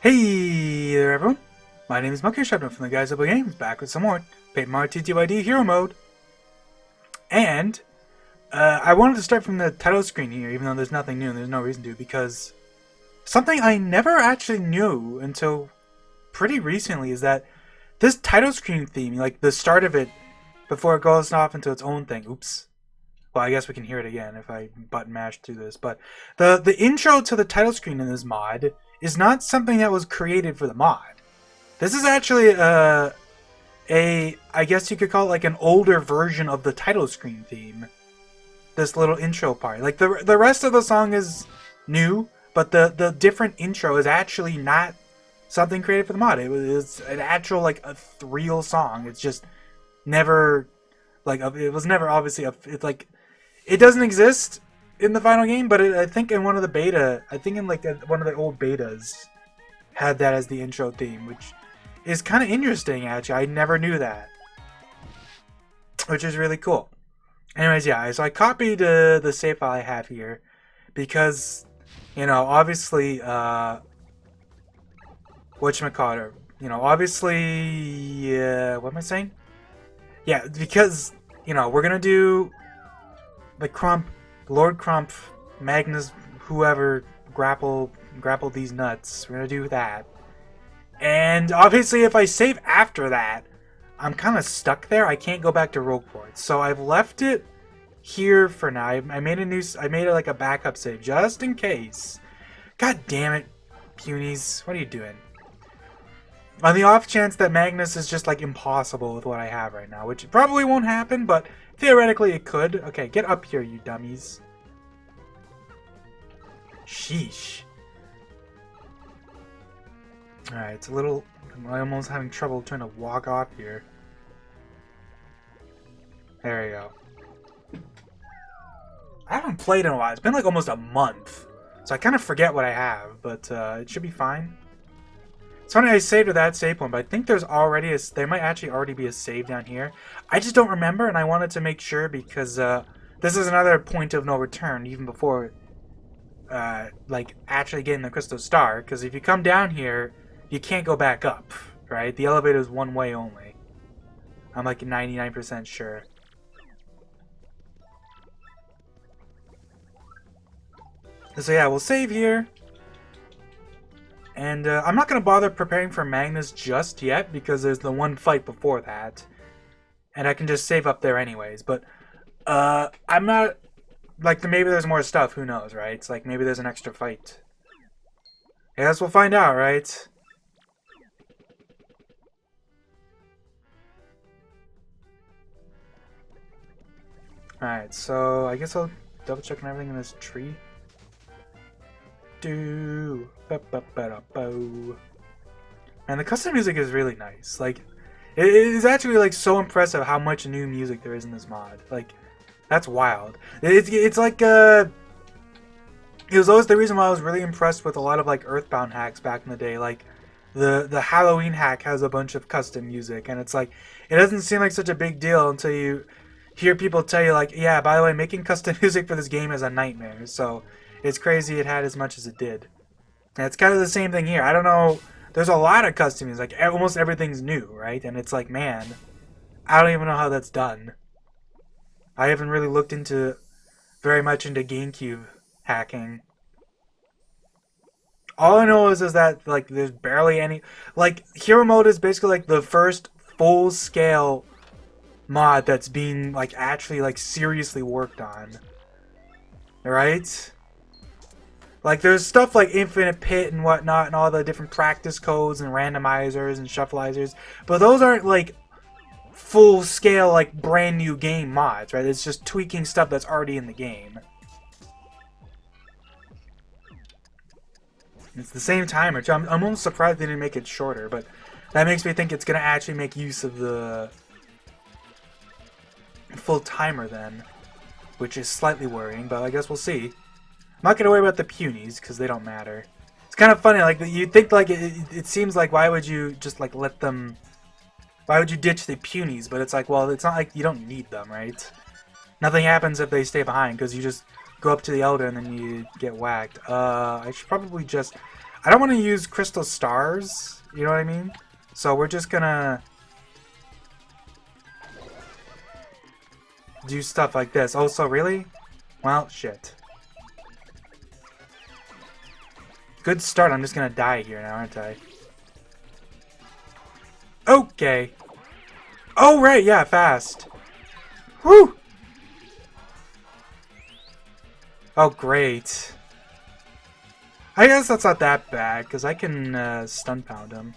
Hey there everyone, my name is Monkey Shepard from the Guys Up Games, back with some more Paper Mario TTYD Hero Mode. And, I wanted to start from the title screen here, even though there's nothing new and there's no reason to, because something I never actually knew until pretty recently is that this title screen theme, like the start of it, before it goes off into its own thing, oops. Well, I guess we can hear it again if I button mash through this, but the intro to the title screen in this mod is not something that was created for the mod. This is actually I guess you could call it like an older version of the title screen theme. This little intro part. Like the rest of the song is new, but the different intro is actually not something created for the mod. It was an actual like a real song. It's just never like it was never obviously it's like it doesn't exist in the final game, but I think in one of the beta, I think in like one of the old betas, had that as the intro theme, which is kind of interesting actually. I never knew that, which is really cool. Anyways, yeah, so I copied the save file I have here because, you know, obviously, whatchamacallit, you know, obviously, what am I saying? Yeah, because, you know, we're gonna do the Crump, Lord Crump, Magnus, whoever, grapple these nuts. We're gonna do that. And obviously if I save after that, I'm kind of stuck there. I can't go back to Rogueport. So I've left it here for now. I made it like a backup save just in case. God damn it, Punies. What are you doing? On the off chance that Magnus is just like impossible with what I have right now, which probably won't happen, but theoretically it could. Okay, get up here, you dummies. Sheesh. Alright, it's a little... I'm almost having trouble trying to walk off here. There we go. I haven't played in a while. It's been like almost a month. So I kind of forget what I have, but it should be fine. It's funny I saved with that save point, but I think there's already there might actually already be a save down here. I just don't remember, and I wanted to make sure because this is another point of no return, even before like actually getting the crystal star. Because if you come down here, you can't go back up, right? The elevator is one way only. I'm like 99% sure. So yeah, we'll save here. And I'm not going to bother preparing for Magnus just yet, because there's the one fight before that. And I can just save up there anyways. But I'm not... Like, maybe there's more stuff, who knows, right? It's like, maybe there's an extra fight. I guess we'll find out, right? Alright, so I guess I'll double check on everything in this tree. And the custom music is really nice. Like, it is actually like so impressive how much new music there is in this mod. Like, that's wild. It's like it was always the reason why I was really impressed with a lot of like Earthbound hacks back in the day. Like the Halloween hack has a bunch of custom music, and it's like it doesn't seem like such a big deal until you hear people tell you like, yeah, by the way, making custom music for this game is a nightmare. So it's crazy it had as much as it did. And it's kind of the same thing here. I don't know. There's a lot of custom music. Like almost everything's new, right? And it's like, man, I don't even know how that's done. I haven't really looked into very much into GameCube hacking. All I know is that like there's barely any like Hero Mode is basically like the first full scale mod that's being like actually like seriously worked on. Right? Like there's stuff like Infinite Pit and whatnot and all the different practice codes and randomizers and shuffleizers, but those aren't like full scale like brand new game mods, right? It's just tweaking stuff that's already in the game. It's the same timer, which I'm almost surprised they didn't make it shorter, but that makes me think it's gonna actually make use of the full timer then, which is slightly worrying, but I guess we'll see. I'm not gonna worry about the punies because they don't matter. It's kind of funny, like you think like it seems like why would you just like let them? Why would you ditch the punies? But it's like, well, it's not like you don't need them, right? Nothing happens if they stay behind because you just go up to the Elder and then you get whacked. I should probably just... I don't want to use crystal stars, you know what I mean? So we're just gonna do stuff like this. Oh, so really? Well, shit. Good start. I'm just gonna die here now, aren't I? Okay. Oh, right, yeah, fast. Whew! Oh, great. I guess that's not that bad, because I can stun pound him.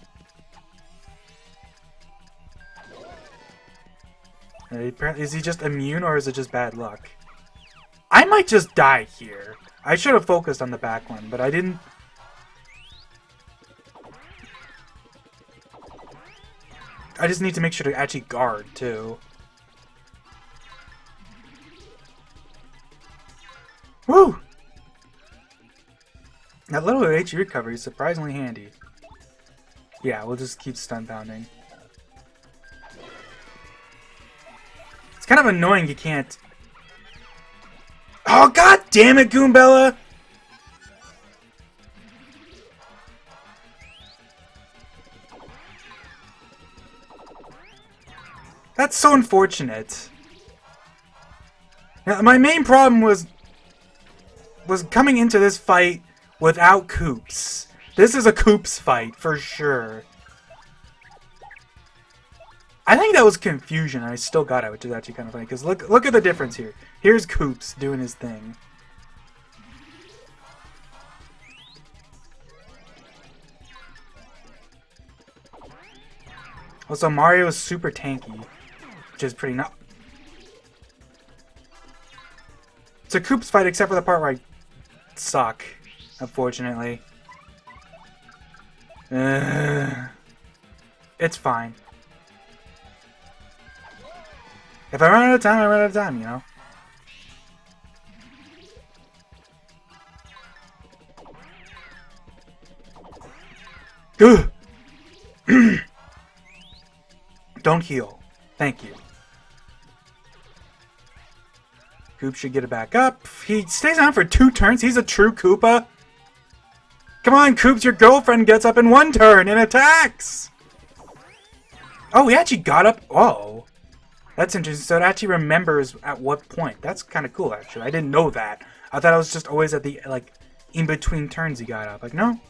Is he just immune, or is it just bad luck? I might just die here. I should have focused on the back one, but I didn't. I just need to make sure to actually guard, too. Woo! That little HP recovery is surprisingly handy. Yeah, we'll just keep stun pounding. It's kind of annoying you can't... Oh, god damn it, Goombella! That's so unfortunate. Now, my main problem was coming into this fight without Koops. This is a Koops fight, for sure. I think that was confusion, and I still got it, which is actually kind of funny, because look at the difference here. Here's Koops doing his thing. Also, Mario is super tanky, which is pretty not. It's a Koops fight, except for the part where I suck, unfortunately. It's fine. If I run out of time, I run out of time, you know? Ugh. Don't heal. Thank you. Koop should get it back up. He stays on for 2 turns. He's a true Koopa. Come on, Koops, your girlfriend gets up in 1 turn and attacks! Oh, he actually got up. Oh. That's interesting. So it actually remembers at what point. That's kind of cool, actually. I didn't know that. I thought it was just always at the, like, in between turns he got up. Like, no.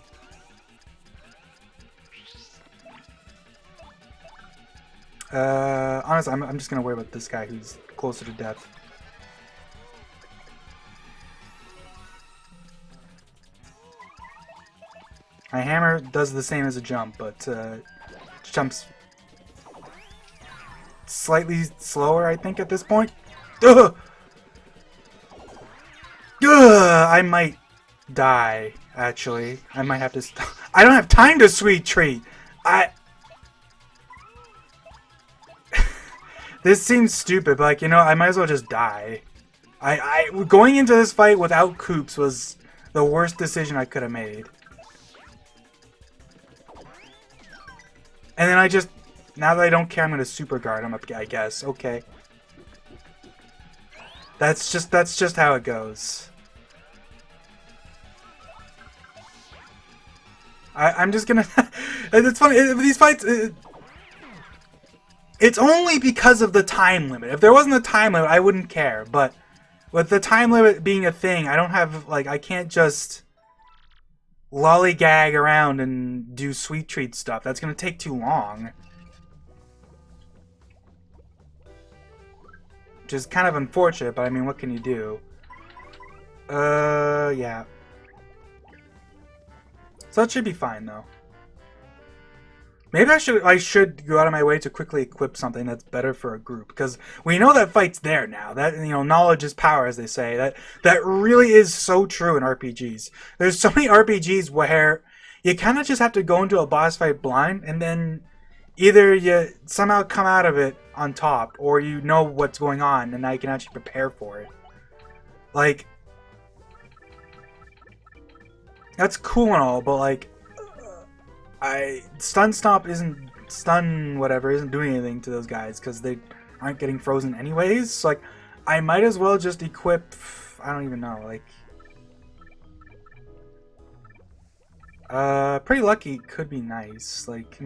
Honestly, I'm just gonna worry about this guy who's closer to death. My hammer does the same as a jump, but jumps slightly slower, I think, at this point. Ugh! Ugh! I might die, actually. I might have to stop. I don't have time to sweet treat! This seems stupid, but, like, you know, I might as well just die. Going into this fight without Koops was the worst decision I could have made. And then I just, now that I don't care, I'm gonna super guard him up, I guess. Okay. That's just how it goes. I'm just gonna. It's funny. These fights. It's only because of the time limit. If there wasn't a time limit, I wouldn't care. But with the time limit being a thing, I don't have, like, I can't just lollygag around and do sweet treat stuff. That's gonna take too long. Which is kind of unfortunate, but I mean, what can you do? Yeah. So that should be fine, though. Maybe I should go out of my way to quickly equip something that's better for a group, because we know that fight's there now. That, you know, knowledge is power, as they say. That really is so true in RPGs. There's so many RPGs where you kind of just have to go into a boss fight blind, and then either you somehow come out of it on top, or you know what's going on, and now you can actually prepare for it. Like, that's cool and all, but, like, Stun Stomp isn't doing anything to those guys because they aren't getting frozen anyways. So, like, I might as well just equip. I don't even know. Like, Pretty lucky could be nice. Like,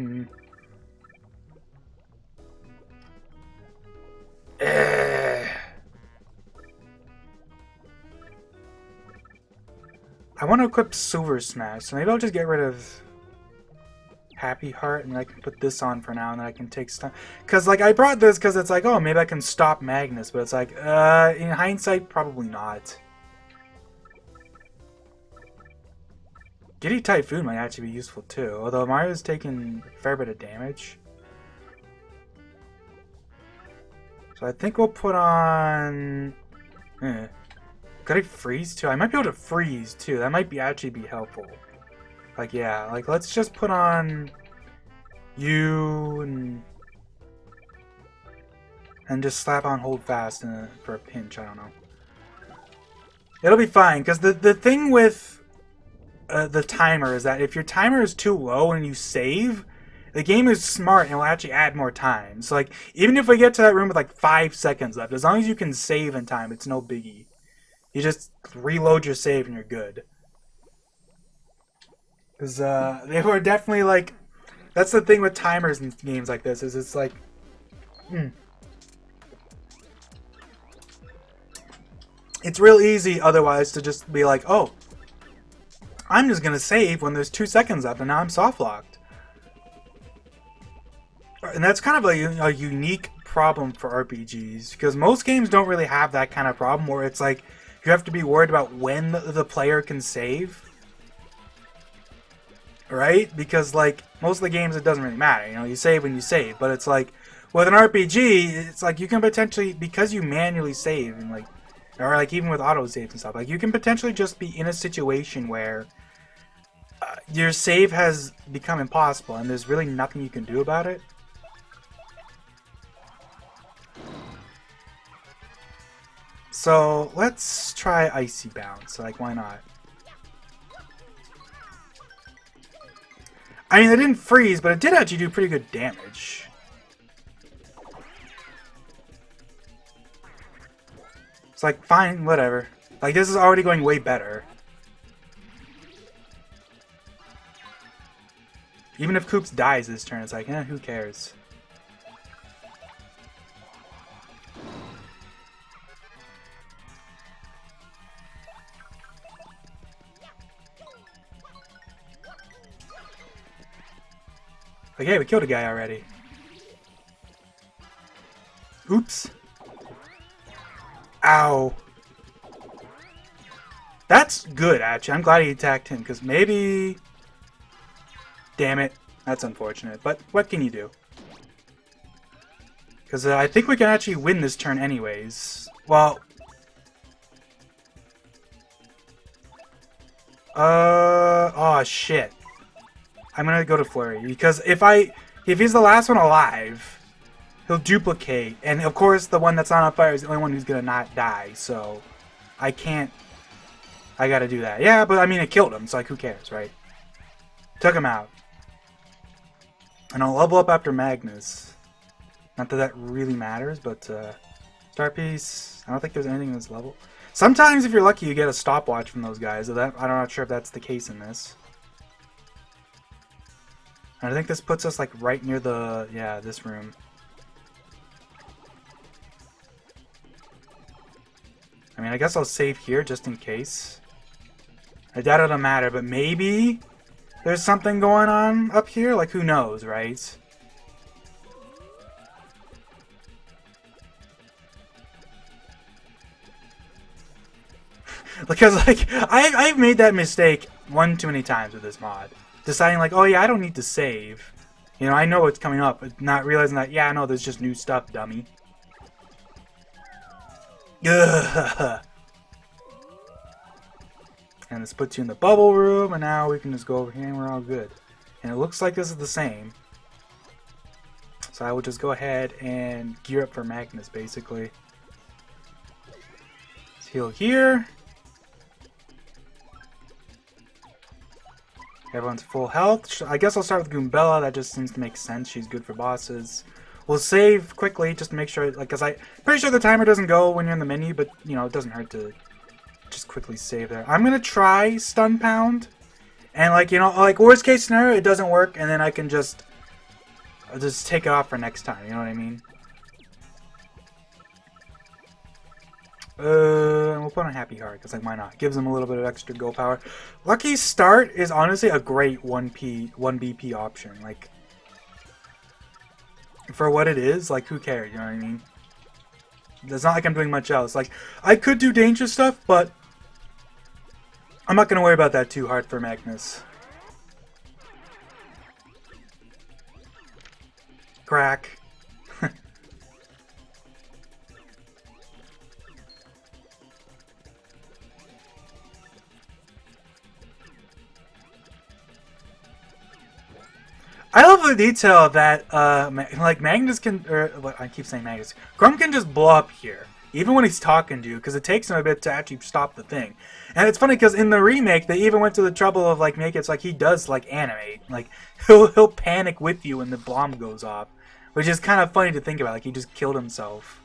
I want to equip Silver Smash, so maybe I'll just get rid of Happy Heart, and I can put this on for now, and then I can take stun. Because, like, I brought this because it's like, oh, maybe I can stop Magnus, but it's like, in hindsight, probably not. Giddy Typhoon might actually be useful, too, although Mario's taking a fair bit of damage. So I think we'll put on... Could I freeze, too? I might be able to freeze, too. That might actually be helpful. Like, yeah, like, let's just put on you and just slap on hold fast for a pinch. I don't know. It'll be fine, because the thing with the timer is that if your timer is too low and you save, the game is smart and will actually add more time. So, like, even if we get to that room with, like, 5 seconds left, as long as you can save in time, it's no biggie. You just reload your save and you're good. Because they were definitely like... That's the thing with timers in games like this, is it's like... It's real easy otherwise to just be like, oh, I'm just going to save when there's 2 seconds left and now I'm soft locked. And that's kind of a unique problem for RPGs, because most games don't really have that kind of problem where it's like you have to be worried about when the player can save. Right? Because, like, most of the games, it doesn't really matter. You know, you save when you save. But it's like, with an RPG, it's like you can potentially, because you manually save, and like, or like even with auto saves and stuff, like you can potentially just be in a situation where your save has become impossible and there's really nothing you can do about it. So let's try Icy Bounce. Like, why not? I mean, it didn't freeze, but it did actually do pretty good damage. It's like, fine, whatever. Like, this is already going way better. Even if Koops dies this turn, it's like, who cares? Like, hey, we killed a guy already. Oops. Ow. That's good, actually. I'm glad he attacked him, because maybe... Damn it. That's unfortunate. But what can you do? Because I think we can actually win this turn anyways. Well... Oh, shit. I'm gonna go to Flurry, because if he's the last one alive, he'll duplicate, and of course the one that's not on fire is the only one who's gonna not die, so I can't... I gotta do that. Yeah, but I mean, it killed him, so like, who cares, right? Took him out. And I'll level up after Magnus. Not that that really matters, but, Star Piece, I don't think there's anything in this level. Sometimes, if you're lucky, you get a stopwatch from those guys, so I'm not sure if that's the case in this. And I think this puts us, like, right near the... Yeah, this room. I mean, I guess I'll save here, just in case. I doubt it'll matter, but maybe there's something going on up here? Like, who knows, right? Because, like, I've made that mistake one too many times with this mod. Deciding, like, oh yeah, I don't need to save. You know, I know what's coming up, but not realizing that, yeah, no, there's just new stuff, dummy. Ugh. And this puts you in the bubble room, and now we can just go over here and we're all good. And it looks like this is the same. So I will just go ahead and gear up for Magnus, basically. Let's heal here. Everyone's full health. I guess I'll start with Goombella. That just seems to make sense. She's good for bosses. We'll save quickly just to make sure, like, because I'm pretty sure the timer doesn't go when you're in the menu, but, you know, it doesn't hurt to just quickly save there. I'm going to try Stun Pound And like, you know, like worst case scenario, it doesn't work, and then I can just I'll just take it off for next time. You know what I mean? And we'll put on Happy Heart, because, like, why not? Gives them a little bit of extra go power. Lucky Start is honestly a great 1BP option. Like, for what it is, like, who cares? You know what I mean? It's not like I'm doing much else. Like, I could do dangerous stuff, but I'm not going to worry about that too hard for Magnus. Crack. I love the detail that, like, Magnus can, or, I keep saying Magnus, Crumb can just blow up here, even when he's talking to you, because it takes him a bit to actually stop the thing. And it's funny, because in the remake, they even went to the trouble of, like, making it so, like, he does, like, animate. Like, he'll panic with you when the bomb goes off, which is kind of funny to think about, like, he just killed himself.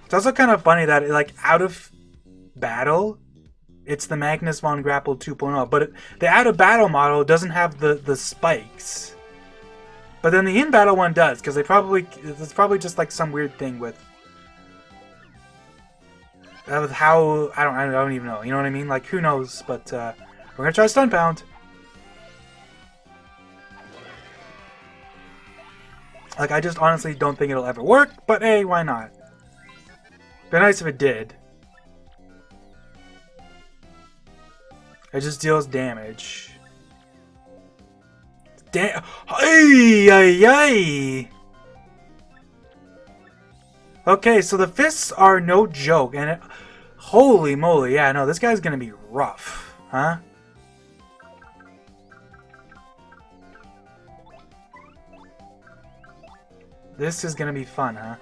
It's also kind of funny that, like, out of battle, it's the Magnus von Grapple 2.0, but the out of battle model doesn't have the spikes, but then the in battle one does, because it's probably just like some weird thing with how I don't even know, you know what I mean? Like, who knows? But we're gonna try Stun Pound. Like, I just honestly don't think it'll ever work, but hey, why not? Be nice if it did. It just deals damage. Damn! Ay, ay, ay. Okay, so the fists are no joke, and holy moly, yeah, no, this guy's gonna be rough, huh? This is gonna be fun, huh?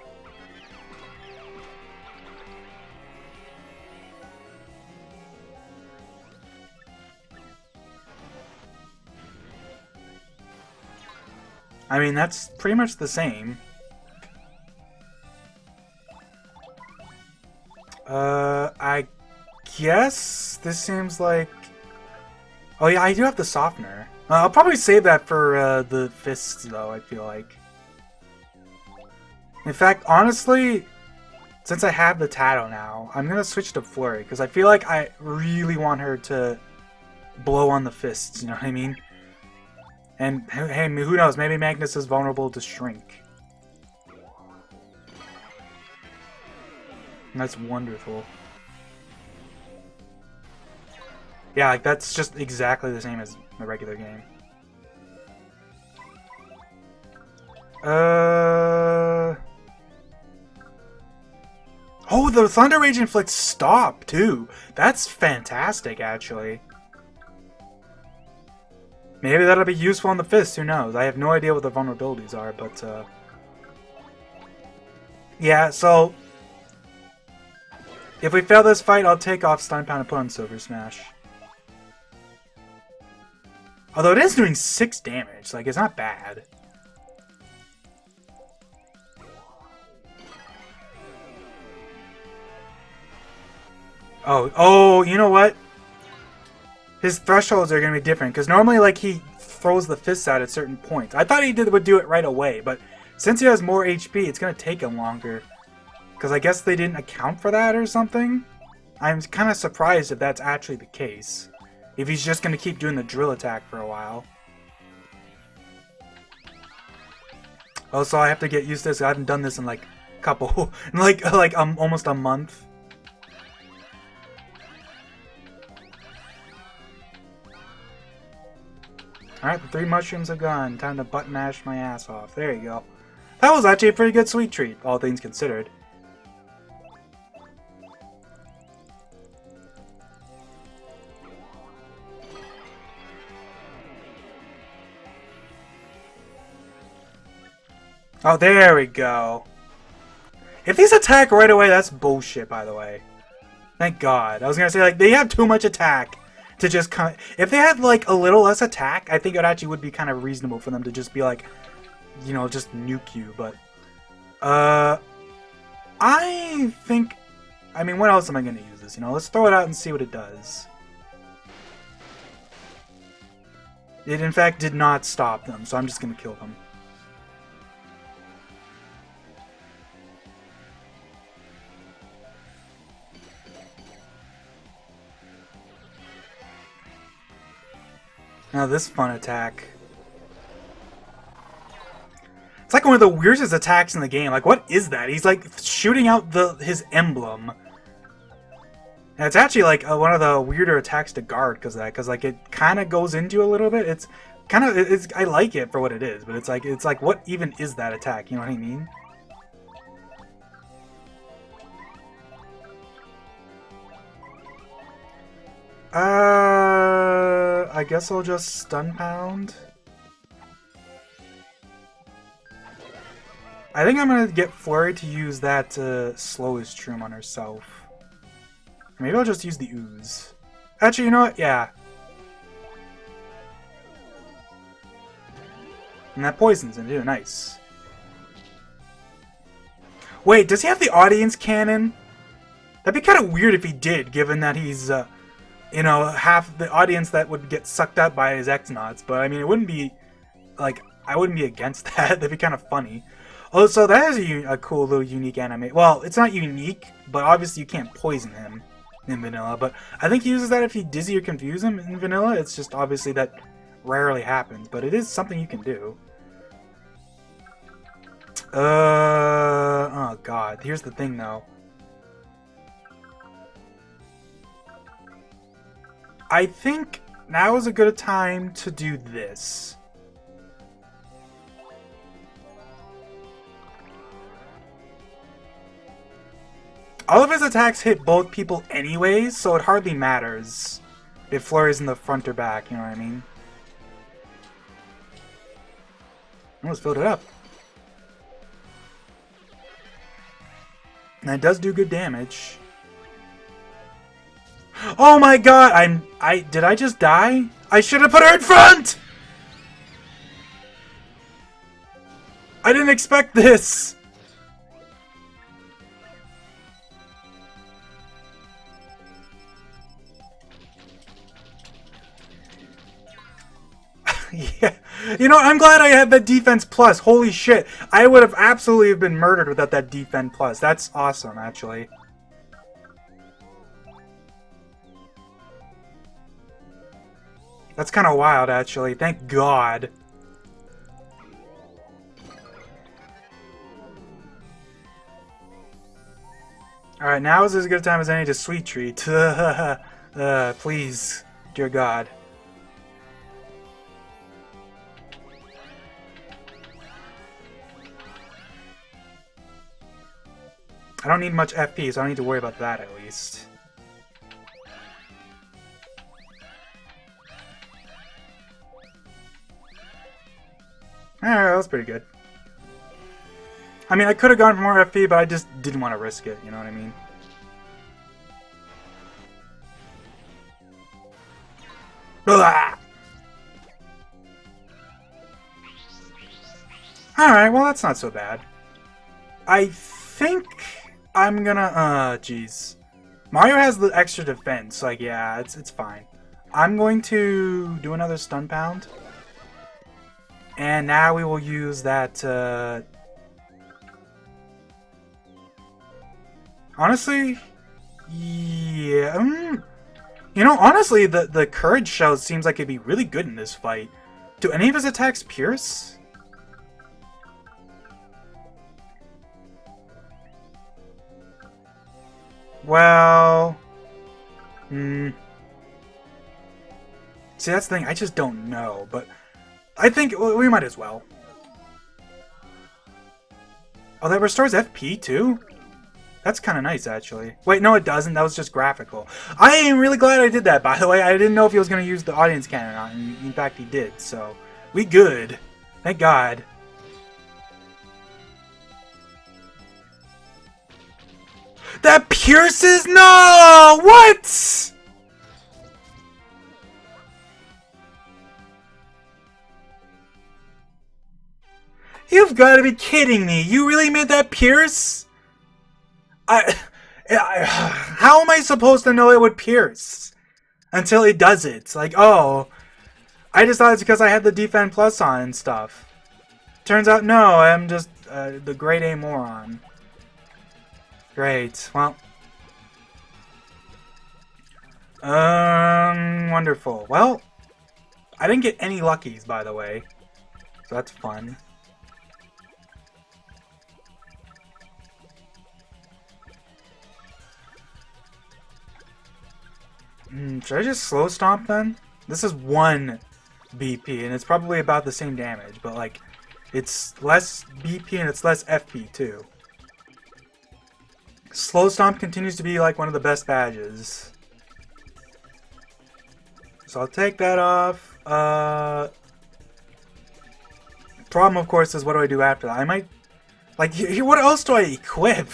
I mean, that's pretty much the same. I guess this seems like... Oh yeah, I do have the softener. I'll probably save that for the fists, though, I feel like. In fact, honestly, since I have the Tato now, I'm going to switch to Flurry, because I feel like I really want her to blow on the fists, you know what I mean? And, hey, who knows, maybe Magnus is vulnerable to Shrink. And that's wonderful. Yeah, like, that's just exactly the same as the regular game. Oh, the Thunder Rage Inflict stop, too. That's fantastic, actually. Maybe that'll be useful on the fist, who knows? I have no idea what the vulnerabilities are, but, yeah, so... If we fail this fight, I'll take off Stun Pound and put on Silver Smash. Although it is doing 6 damage, like, it's not bad. Oh, you know what? His thresholds are going to be different, because normally, like, he throws the fists out at certain points. I thought he would do it right away, but since he has more HP, it's going to take him longer. Because I guess they didn't account for that or something? I'm kind of surprised if that's actually the case. If he's just going to keep doing the drill attack for a while. Oh, so I have to get used to this. I haven't done this in like a couple, like almost a month. Alright, the 3 mushrooms are gone. Time to button mash my ass off. There you go. That was actually a pretty good sweet treat, all things considered. Oh, there we go. If these attack right away, that's bullshit, by the way. Thank God. I was gonna say, like, they have too much attack to just kind of... If they had, like, a little less attack, I think it actually would be kind of reasonable for them to just be, like, you know, just nuke you, but... I I think... I mean, what else am I going to use this? You know, let's throw it out and see what it does. It, in fact, did not stop them, so I'm just going to kill them. Now this fun attack. It's like one of the weirdest attacks in the game. Like, what is that? He's like shooting out his emblem. And it's actually like one of the weirder attacks to guard because of that. Because like it kind of goes into you a little bit. It's kind of I like it for what it is, but it's like what even is that attack? You know what I mean? I guess I'll just stun pound. I think I'm gonna get Flurry to use that slowest Shroom on herself. Maybe I'll just use the Ooze. Actually, you know what? Yeah. And that poisons him too. Nice. Wait, does he have the audience cannon? That'd be kind of weird if he did, given that he's, you know, half the audience that would get sucked up by his X-Nauts. But, I mean, it wouldn't be, like, I wouldn't be against that. That'd be kind of funny. Oh, so that is a cool little unique anime. Well, it's not unique, but obviously you can't poison him in vanilla. But I think he uses that if you dizzy or confuse him in vanilla. It's just obviously that rarely happens, but it is something you can do. Oh god. Here's the thing, though. I think now is a good time to do this. All of his attacks hit both people anyways, so it hardly matters if Flurry's in the front or back, you know what I mean? Almost filled it up. And it does do good damage. Oh my god! Did I just die? I should have put her in front! I didn't expect this! Yeah. You know, I'm glad I had that defense plus. Holy shit. I would have absolutely been murdered without that defense plus. That's awesome, actually. That's kind of wild, actually. Thank God. Alright, now is as good a time as any to sweet treat. Please, dear God. I don't need much FP, so I don't need to worry about that at least. Alright, that was pretty good. I mean, I could have gone for more FP, but I just didn't want to risk it, you know what I mean? Alright, well that's not so bad. I think I'm gonna, geez. Mario has the extra defense, like, yeah, it's fine. I'm going to do another stun pound. And now we will use that, honestly, yeah, you know, honestly, the Courage Shell seems like it'd be really good in this fight. Do any of his attacks pierce? Well, see, that's the thing, I just don't know, but I think we might as well. Oh, that restores FP too? That's kind of nice, actually. Wait, no it doesn't, that was just graphical. I am really glad I did that, by the way. I didn't know if he was going to use the audience cannon on, and in fact he did, so we good. Thank God. That pierces? No! What? You've got to be kidding me. You really made that pierce? How am I supposed to know it would pierce until it does it? Like, oh, I just thought it's because I had the Defend Plus on and stuff. Turns out, no, I'm just the grade A moron. Great. Well, wonderful. Well, I didn't get any luckies, by the way, so that's fun. Should I just slow stomp then? This is 1 BP, and it's probably about the same damage, but like, it's less BP and it's less FP too. Slow stomp continues to be like one of the best badges. So I'll take that off. Problem, of course, is what do I do after that? I might, like, what else do I equip?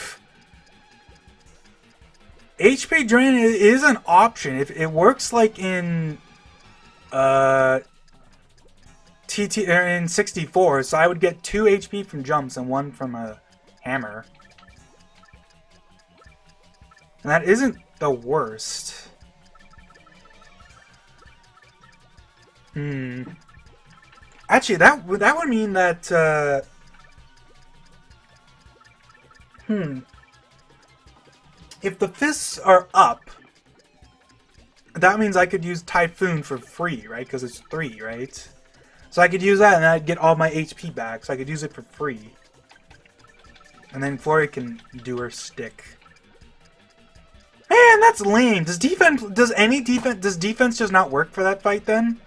HP drain is an option. If it works like in in 64, so I would get 2 HP from jumps and 1 from a hammer. And that isn't the worst. Actually, that would mean that if the fists are up, that means I could use Typhoon for free, right? Because it's 3, right? So I could use that and I'd get all my HP back, so I could use it for free. And then Flurry can do her stick. Man, that's lame. Does defense just not work for that fight then?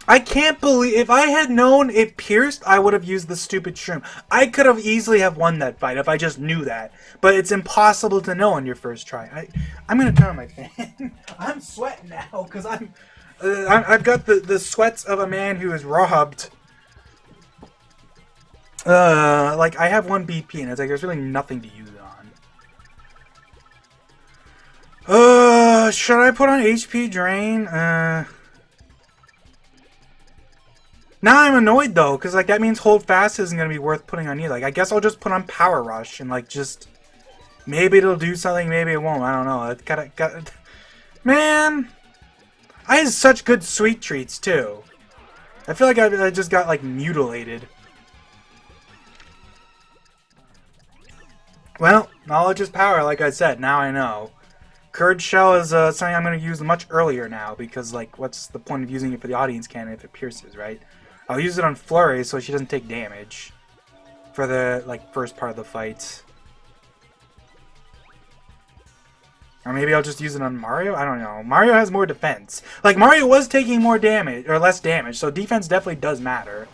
I can't believe, if I had known it pierced, I would have used the stupid shroom. I could have easily have won that fight if I just knew that. But it's impossible to know on your first try. I'm gonna turn on my fan. I'm sweating now because I've got the sweats of a man who is robbed. Like I have 1 BP and it's like there's really nothing to use it on. Should I put on HP drain? Now I'm annoyed though, because like that means hold fast isn't gonna be worth putting on either. Like I guess I'll just put on power rush and like just maybe it'll do something, maybe it won't. I don't know. It got man. I had such good sweet treats too. I feel like I just got like mutilated. Well, knowledge is power, like I said. Now I know. Courage Shell is something I'm going to use much earlier now because, like, what's the point of using it for the audience cannon if it pierces, right? I'll use it on Flurry so she doesn't take damage for the, like, first part of the fight. Or maybe I'll just use it on Mario? I don't know. Mario has more defense. Like, Mario was taking more damage, or less damage, so defense definitely does matter.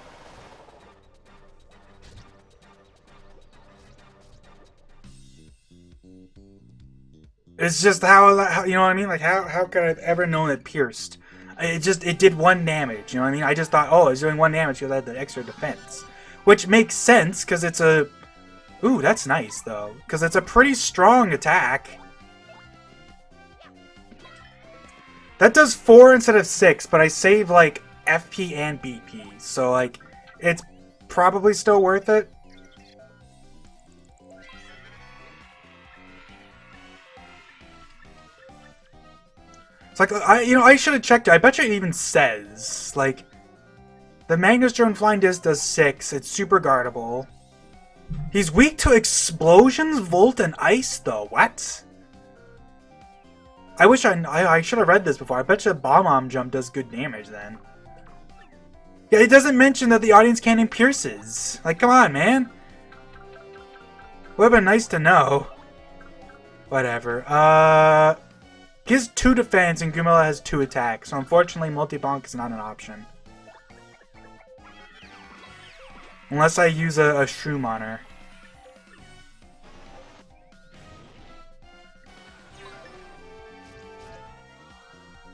It's just how you know what I mean? Like, how could I have ever known it pierced? It did 1 damage, you know what I mean? I just thought, oh, it's doing 1 damage because I had the extra defense. Which makes sense, because it's a... Ooh, that's nice, though. Because it's a pretty strong attack. That does 4 instead of 6, but I save, like, FP and BP. So, like, it's probably still worth it. It's like, I should have checked it. I bet you it even says, like, the Magnus Drone Flying Disc does 6. It's super guardable. He's weak to explosions, volt, and ice, though. What? I wish I should have read this before. I bet you Bomb Jump does good damage then. Yeah, it doesn't mention that the audience cannon pierces. Like, come on, man. Would have been nice to know. Whatever. Gives 2 defense and Gumilla has 2 attacks, so unfortunately multi-bonk is not an option. Unless I use a shroom on her.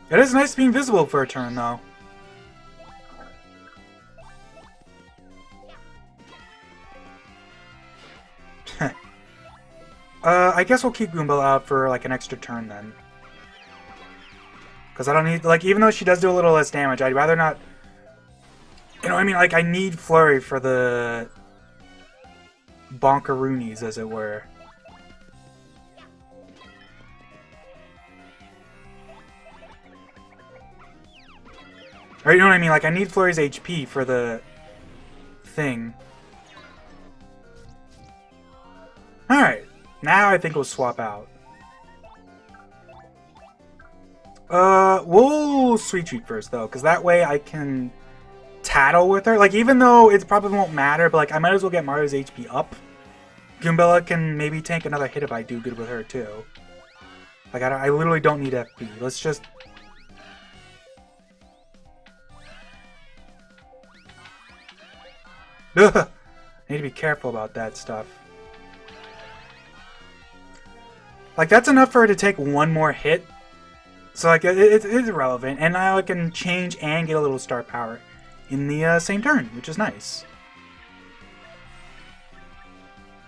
It is nice being visible for a turn, though. I guess we'll keep Goombella out for like an extra turn then. Because I don't need, like, even though she does do a little less damage, I'd rather not... You know what I mean? Like, I need Flurry for the bonkeroonies, as it were. Or you know what I mean? Like, I need Flurry's HP for the thing. Alright. Now I think we'll swap out. We'll Sweet Treat first, though, because that way I can tattle with her. Like, even though it probably won't matter, but, like, I might as well get Mario's HP up. Goombella can maybe tank another hit if I do good with her, too. Like, I literally don't need FP. Let's just... Ugh! I need to be careful about that stuff. Like, that's enough for her to take one more hit. So, like, it's irrelevant. And now I can change and get a little star power in the same turn, which is nice.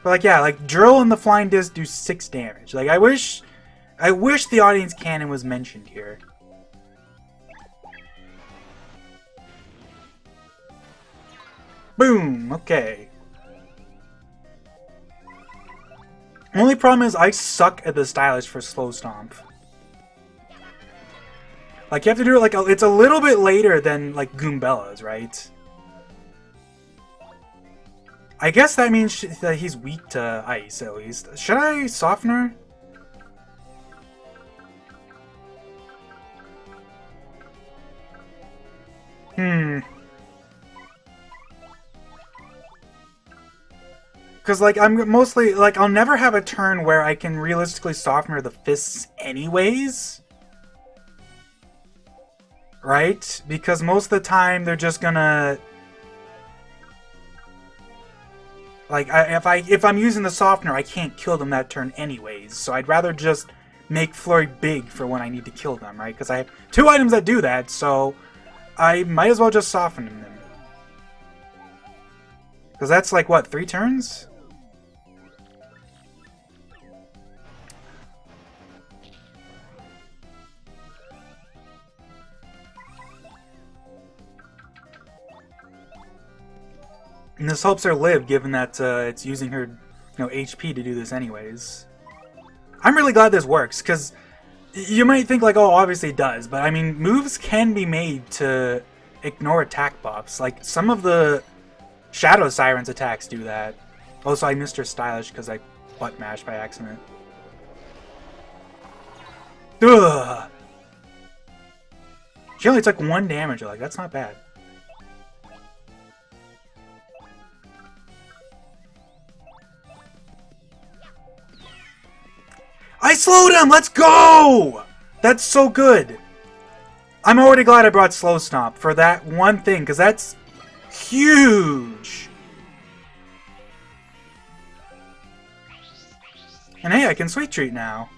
But, like, yeah, like, Drill and the Flying Disc do 6 damage. Like, I wish the audience cannon was mentioned here. Boom! Okay. Only problem is I suck at the stylish for Slow Stomp. Like, you have to do it like it's a little bit later than like Goombella's, right? I guess that means that he's weak to ice, at least. Should I soften her? Because, like, I'm mostly, like, I'll never have a turn where I can realistically soften her the fists anyways. Right? Because most of the time they're just gonna... Like, if I'm using the softener, I can't kill them that turn anyways. So I'd rather just make Flurry big for when I need to kill them, right? Because I have 2 items that do that, so I might as well just soften them. Because that's like, what, 3 turns? And this helps her live, given that it's using her, HP to do this anyways. I'm really glad this works, because you might think, like, oh, obviously it does, but, I mean, moves can be made to ignore attack buffs. Like, some of the Shadow Siren's attacks do that. Also, I missed her stylish because I butt mashed by accident. Ugh! She only took 1 damage, like, that's not bad. I slowed him! Let's go! That's so good. I'm already glad I brought Slow Stomp for that one thing, because that's huge. And hey, I can Sweet Treat now.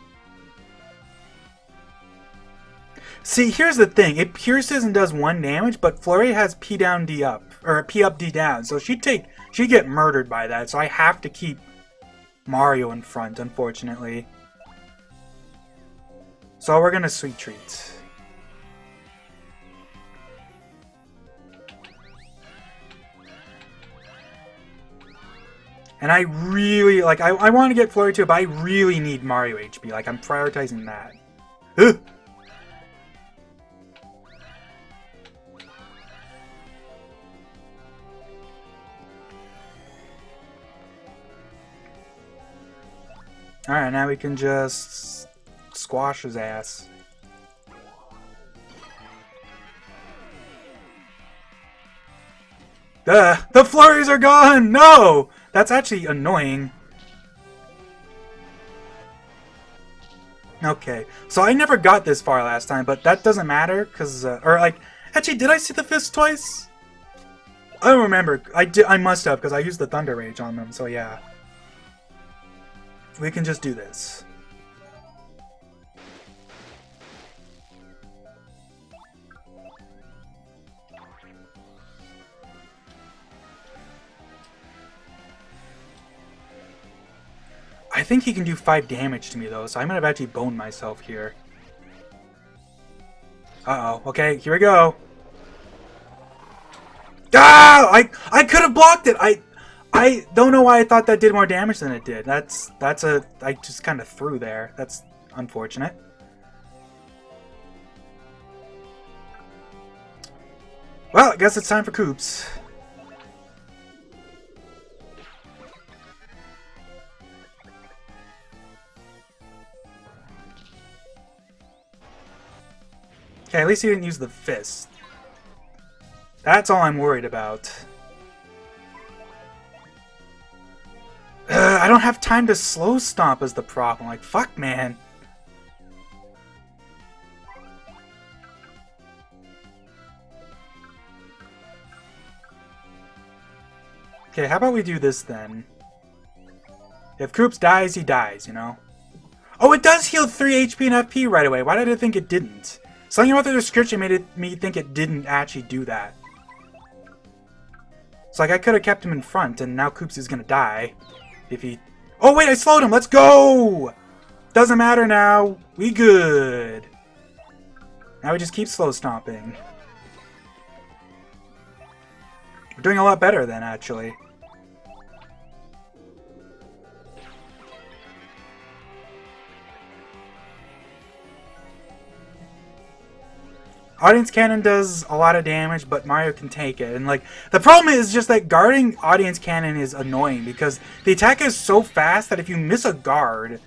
See, here's the thing. It pierces and does 1 damage, but Flurry has P down, D up. Or P up, D down. So she'd get murdered by that, so I have to keep Mario in front, unfortunately. So we're gonna Sweet Treat. And I really, like, I want to get Flurry too, but I really need Mario HP. Like, I'm prioritizing that. Ugh! Alright, now we can just squash his ass. The flurries are gone! No! That's actually annoying. Okay, so I never got this far last time, but that doesn't matter, because, or like, actually, did I see the fist twice? I don't remember. I must have, because I used the Thunder Rage on them, so yeah. We can just do this. I think he can do 5 damage to me, though, so I might have actually boned myself here. Uh-oh. Okay, here we go. Ah! I could have blocked it! I don't know why I thought that did more damage than it did. I just kind of threw there. That's unfortunate. Well, I guess it's time for Coops. Okay, at least he didn't use the fist. That's all I'm worried about. I don't have time to slow stomp is the problem. Like, fuck, man. Okay, how about we do this then? If Koops dies, he dies, you know? Oh, it does heal 3 HP and FP right away. Why did I think it didn't? Something about the description made me think it didn't actually do that. It's like I could have kept him in front, and now Koops is gonna die. If he... Oh, wait, I slowed him! Let's go! Doesn't matter now. We good. Now we just keep slow stomping. We're doing a lot better then, actually. Audience Cannon does a lot of damage, but Mario can take it. And, like, the problem is just that guarding Audience Cannon is annoying because the attack is so fast that if you miss a guard,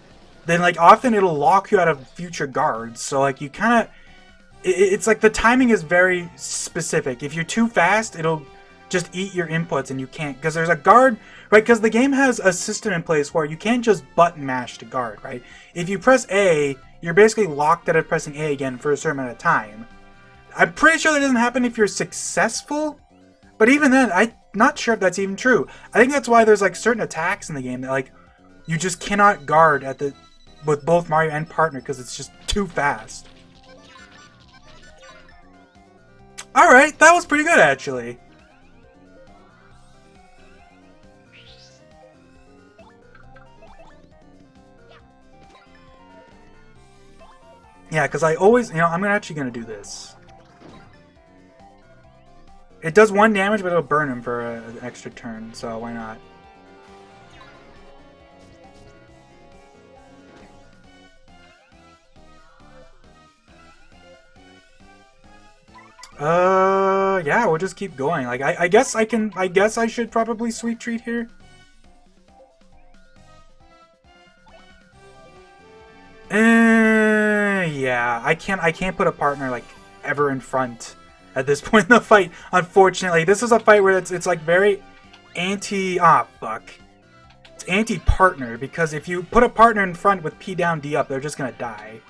then, like, often it'll lock you out of future guards. So, like, you kind of... It's like the timing is very specific. If you're too fast, it'll just eat your inputs and you can't... Because there's a guard... Right, because the game has a system in place where you can't just button mash to guard, right? If you press A, you're basically locked out of pressing A again for a certain amount of time. I'm pretty sure that doesn't happen if you're successful, but even then, I'm not sure if that's even true. I think that's why there's like certain attacks in the game that like you just cannot guard at the with both Mario and partner because it's just too fast. All right, that was pretty good actually. Yeah, because I always, I'm actually gonna do this. It does 1 damage, but it'll burn him for an extra turn, so why not? Yeah, we'll just keep going. Like, I guess I should probably Sweet Treat here. Yeah, I can't put a partner, like, ever in front at this point in the fight, unfortunately. This is a fight where it's like very anti... fuck. It's anti-partner, because if you put a partner in front with P down, D up, they're just gonna die.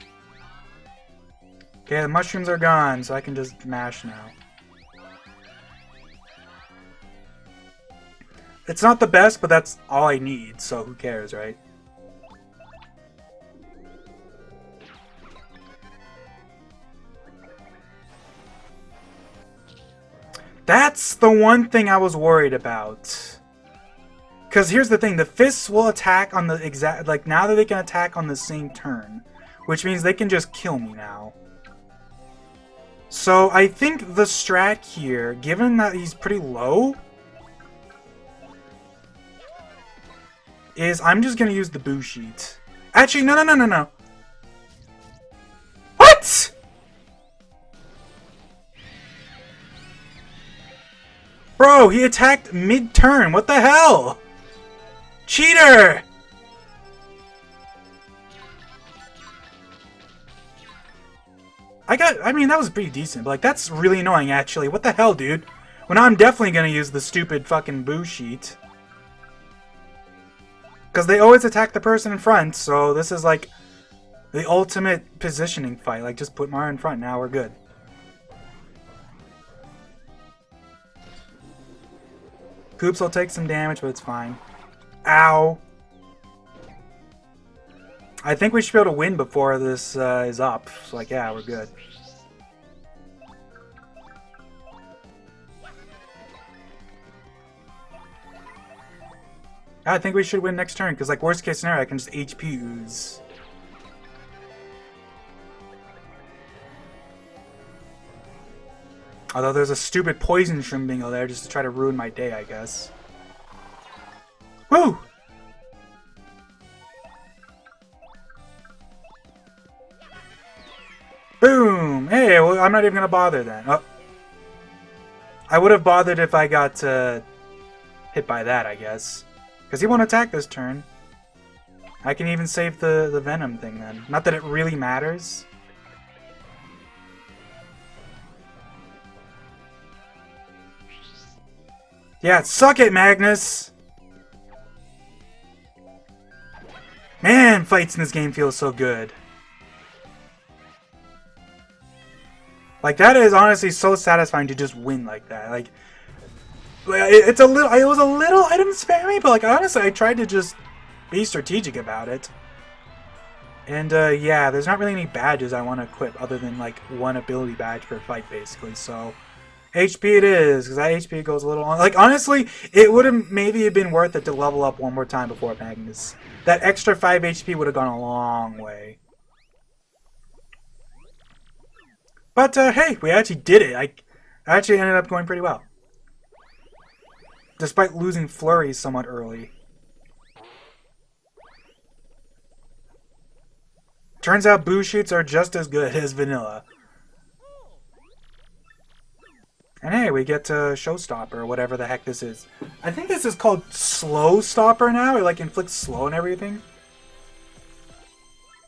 Okay, the mushrooms are gone, so I can just mash now. It's not the best, but that's all I need, so who cares, right? That's the one thing I was worried about. Because here's the thing, the fists will attack on the exact... Like, now that they can attack on the same turn. Which means they can just kill me now. So, I think the strat here, given that he's pretty low... is I'm just going to use the Boo Sheet. Actually, no. What?! Bro, he attacked mid-turn. What the hell? Cheater! I mean, that was pretty decent, but like, that's really annoying, actually. What the hell, dude? Well, now I'm definitely gonna use the stupid fucking Boo Sheet. Because they always attack the person in front, so this is like the ultimate positioning fight. Like, just put Mario in front, now we're good. Koops will take some damage, but it's fine. Ow. I think we should be able to win before this is up. So, like, yeah, we're good. I think we should win next turn, because, like, worst case scenario, I can just HP ooze. Although there's a stupid poison shroom bingo there just to try to ruin my day, I guess. Woo! Boom! Hey, well, I'm not even gonna bother then. Oh. I would have bothered if I got hit by that, I guess. Because he won't attack this turn. I can even save the Venom thing then. Not that it really matters. Yeah, suck it, Magnus! Man, fights in this game feel so good. Like, that is honestly so satisfying to just win like that. Like it's a little, it was a little item spammy, but like honestly, I tried to just be strategic about it. And yeah, there's not really any badges I want to equip other than like one ability badge per fight, basically. So HP it is, because that HP goes a little on. Like honestly, it would have maybe been worth it to level up one more time before Magnus. That extra 5 HP would have gone a long way. But hey, we actually did it. I actually ended up going pretty well, despite losing Flurry somewhat early. Turns out boo shoots are just as good as vanilla. And hey, we get to Showstopper, or whatever the heck this is. I think this is called Slow Stopper now. It like inflicts slow and everything.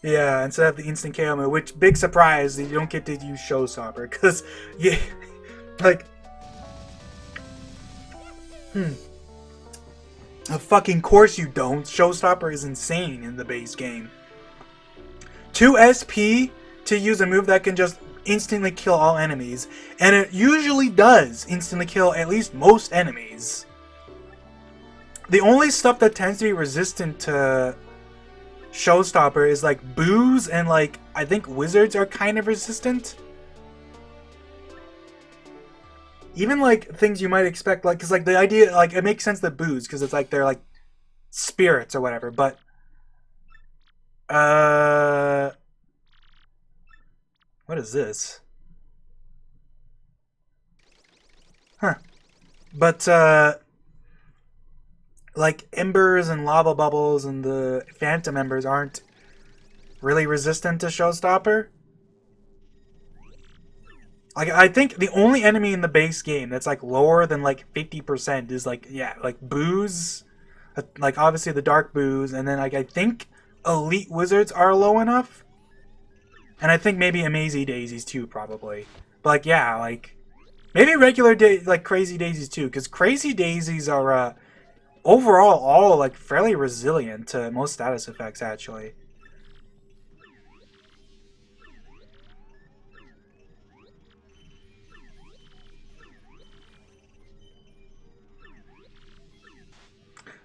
Yeah, instead of the instant KO move, which, big surprise, you don't get to use Showstopper, because, yeah, like, of fucking course you don't. Showstopper is insane in the base game. 2 SP to use a move that can just instantly kill all enemies, and it usually does instantly kill at least most enemies. The only stuff that tends to be resistant to Showstopper is like boos, and like I think wizards are kind of resistant. Even like things you might expect, like, because like the idea, like, it makes sense that boos, because it's like they're like spirits or whatever, but what is this? Huh. But like embers and lava bubbles and the phantom embers aren't really resistant to Showstopper. Like, I think the only enemy in the base game that's like lower than like 50% is like, yeah, like boos, like obviously the dark boos, and then like I think elite wizards are low enough, and I think maybe Amazy Daisies too, probably. But like, yeah, like maybe regular like crazy daisies too, because crazy daisies are overall all like fairly resilient to most status effects, actually.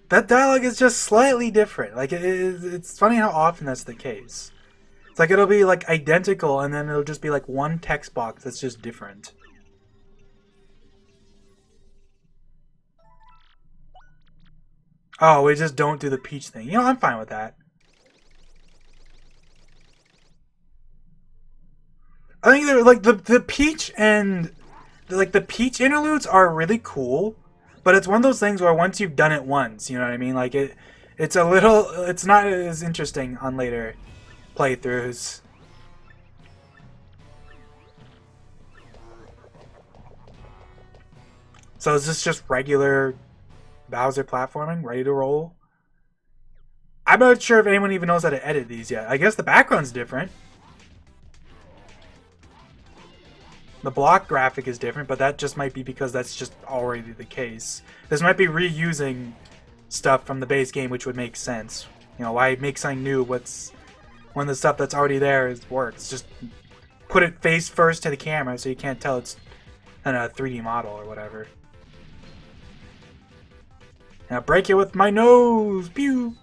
That dialogue is just slightly different. Like it's funny how often that's the case. It's like it'll be like identical, and then it'll just be like one text box that's just different. Oh, we just don't do the peach thing. You know, I'm fine with that. I think they're like the peach and like the peach interludes are really cool, but it's one of those things where once you've done it once, you know what I mean? Like it's a little, it's not as interesting on later playthroughs. So is this just regular Bowser platforming, ready to roll? I'm not sure if anyone even knows how to edit these yet. I guess the background's different. The block graphic is different, but that just might be because that's just already the case. This might be reusing stuff from the base game, which would make sense. You know, why make something new when the stuff that's already there works? Just put it face first to the camera so you can't tell it's a 3D model or whatever. Now break it with my nose! Pew!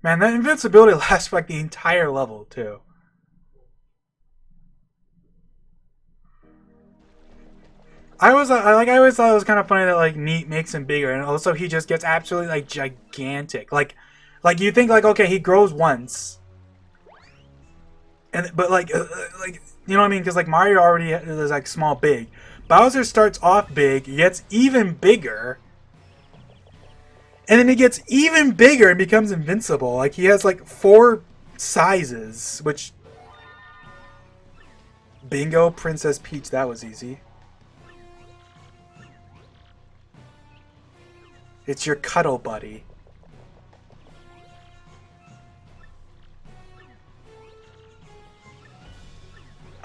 Man, that invincibility lasts for like the entire level, too. I always thought it was kind of funny that like Neat makes him bigger, and also he just gets absolutely like gigantic. Like you think like, okay, he grows once, but like You know what I mean? Because like Mario already is like small, big. Bowser starts off big, gets even bigger, and then he gets even bigger and becomes invincible. Like he has like 4 sizes, which bingo, Princess Peach. That was easy. It's your cuddle buddy.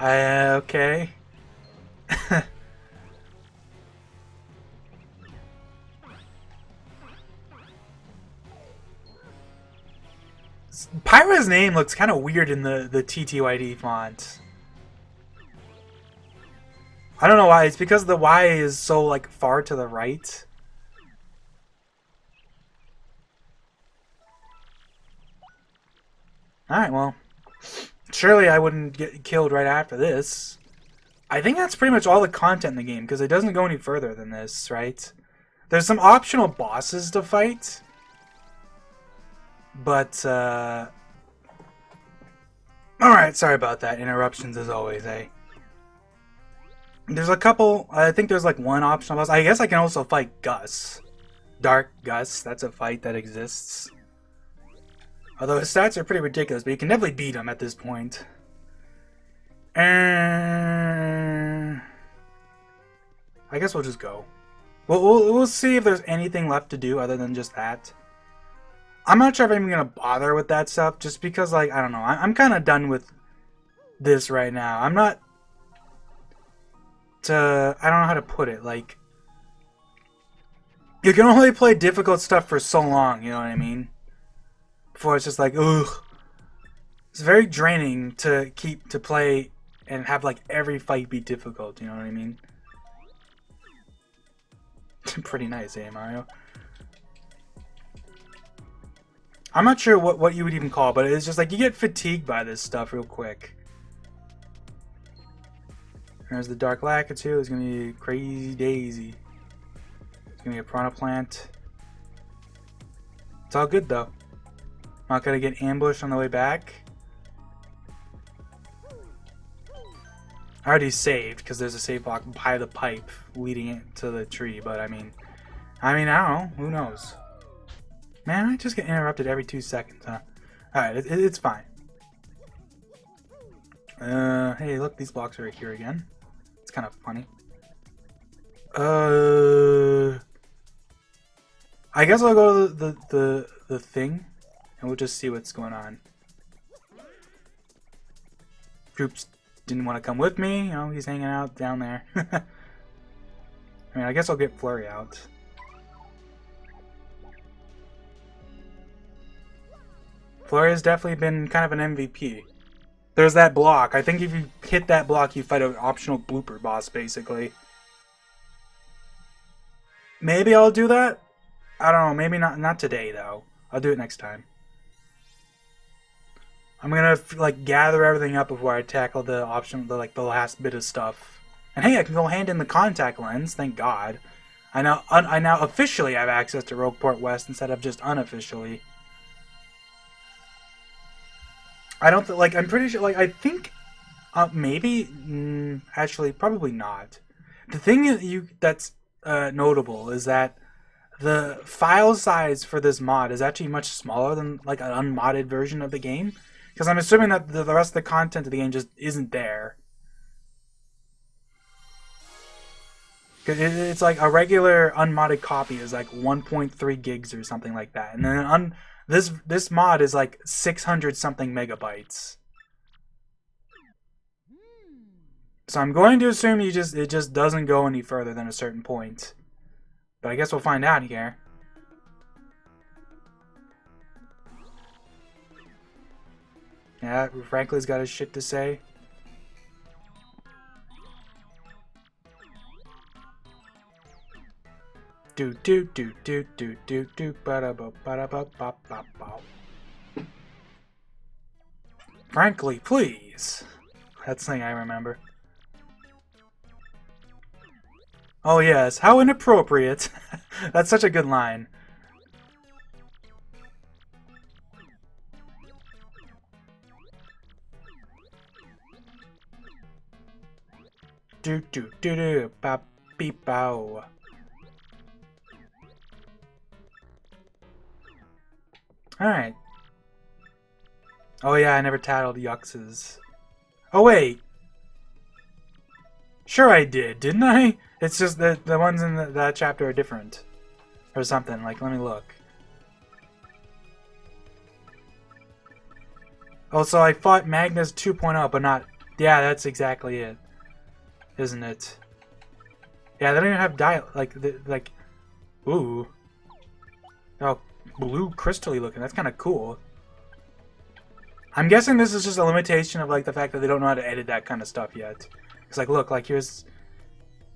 Okay. Pyra's name looks kind of weird in the TTYD font. I don't know why. It's because the Y is so like far to the right. Alright, well. Surely I wouldn't get killed right after this. I think that's pretty much all the content in the game, because it doesn't go any further than this, right? There's some optional bosses to fight. But, alright, sorry about that. Interruptions as always, eh? There's a couple, I think there's like one optional boss. I guess I can also fight Gus. Dark Gus, that's a fight that exists. Although his stats are pretty ridiculous, but you can definitely beat him at this point. And I guess we'll just go. We'll see if there's anything left to do other than just that. I'm not sure if I'm even gonna bother with that stuff, just because, like, I don't know. I'm kind of done with this right now. I'm not. I don't know how to put it. Like, you can only play difficult stuff for so long. You know what I mean? Before it's just like, ugh. It's very draining to play and have like every fight be difficult. You know what I mean? Pretty nice, eh, Mario? I'm not sure what you would even call it, but it's just like you get fatigued by this stuff real quick. There's the Dark Lakitu. It's gonna be Crazy Daisy. It's gonna be a Piranha Plant. It's all good though. Not gonna get ambushed on the way back. I already saved because there's a save block by the pipe leading it to the tree, but I mean, I don't know. Who knows? Man, I just get interrupted every 2 seconds, huh? Alright, it's fine. Hey, look, these blocks are right here again. It's kind of funny. I guess I'll go to the thing, and we'll just see what's going on. Troops didn't want to come with me. You know, he's hanging out down there. I mean, I guess I'll get Flurry out. Flurry has definitely been kind of an MVP. There's that block. I think if you hit that block, you fight an optional blooper boss, basically. Maybe I'll do that? I don't know. Maybe not today, though. I'll do it next time. I'm gonna like gather everything up before I tackle the the last bit of stuff. And hey, I can go hand in the contact lens. Thank God. I now officially have access to Rogueport West instead of just unofficially. I don't like. I'm pretty sure. Like I think, maybe. Actually, probably not. The thing that's notable is that the file size for this mod is actually much smaller than like an unmodded version of the game. Because I'm assuming that the rest of the content of the game just isn't there. It's like a regular unmodded copy is like 1.3 gigs or something like that, and then this mod is like 600 something megabytes. So I'm going to assume it just doesn't go any further than a certain point. But I guess we'll find out here. Yeah, Franklin's got his shit to say. Do do do do do do do ba da ba ba da ba ba ba ba. Frankly, please. That's the thing I remember. Oh yes, how inappropriate. That's such a good line. do do do do ba beep bow. Alright. Oh yeah, I never tattled Yuxes. Oh wait. Sure I did, didn't I? It's just that the ones in that chapter are different. Or something. Like, let me look. Oh, so I fought Magnus 2.0, but not... Yeah, that's exactly it. Isn't it? Yeah, they don't even have dial... Like... Ooh. Oh, blue crystally looking. That's kind of cool. I'm guessing this is just a limitation of, like, the fact that they don't know how to edit that kind of stuff yet. It's like, look, like, here's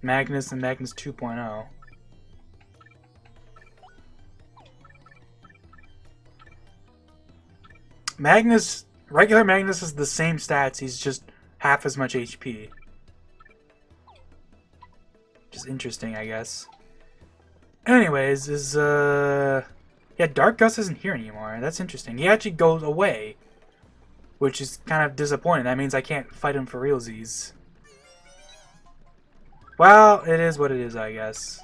Magnus and Magnus 2.0. Magnus... Regular Magnus is the same stats, he's just half as much HP. Just interesting, I guess. Anyways, yeah, Dark Gus isn't here anymore. That's interesting. He actually goes away, which is kind of disappointing. That means I can't fight him for realsies. Well, it is what it is, I guess.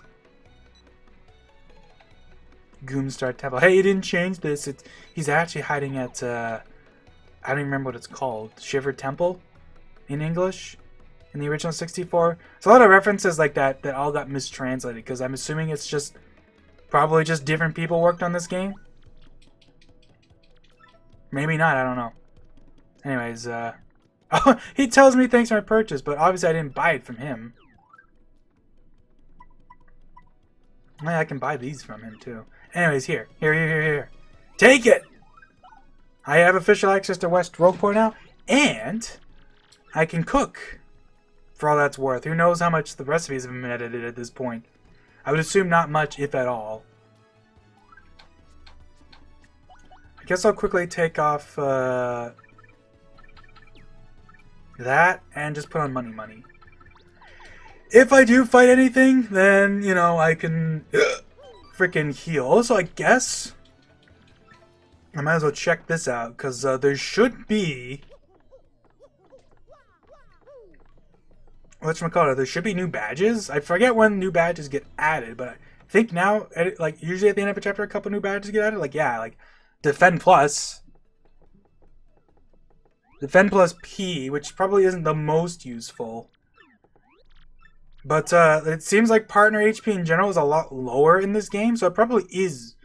Goomstar Temple. Hey, he didn't change this. He's actually hiding at, I don't even remember what it's called. Shiver Temple? In English? In the original 64? There's a lot of references like that that all got mistranslated, because I'm assuming it's just... Probably just different people worked on this game? Maybe not, I don't know. Anyways, oh, he tells me thanks for my purchase, but obviously I didn't buy it from him. I can buy these from him, too. Anyways, here. Take it! I have official access to West Rogueport now, and I can cook for all that's worth. Who knows how much the recipes have been edited at this point. I would assume not much, if at all. I guess I'll quickly take off that and just put on money. If I do fight anything, then, you know, I can freaking heal. Also, I guess I might as well check this out, because there should be... Whatchamacallit, there should be new badges. I forget when new badges get added, but I think now, like, usually at the end of a chapter, a couple new badges get added. Like, yeah, like, Defend Plus. Defend Plus P, which probably isn't the most useful. But it seems like partner HP in general is a lot lower in this game, so it probably is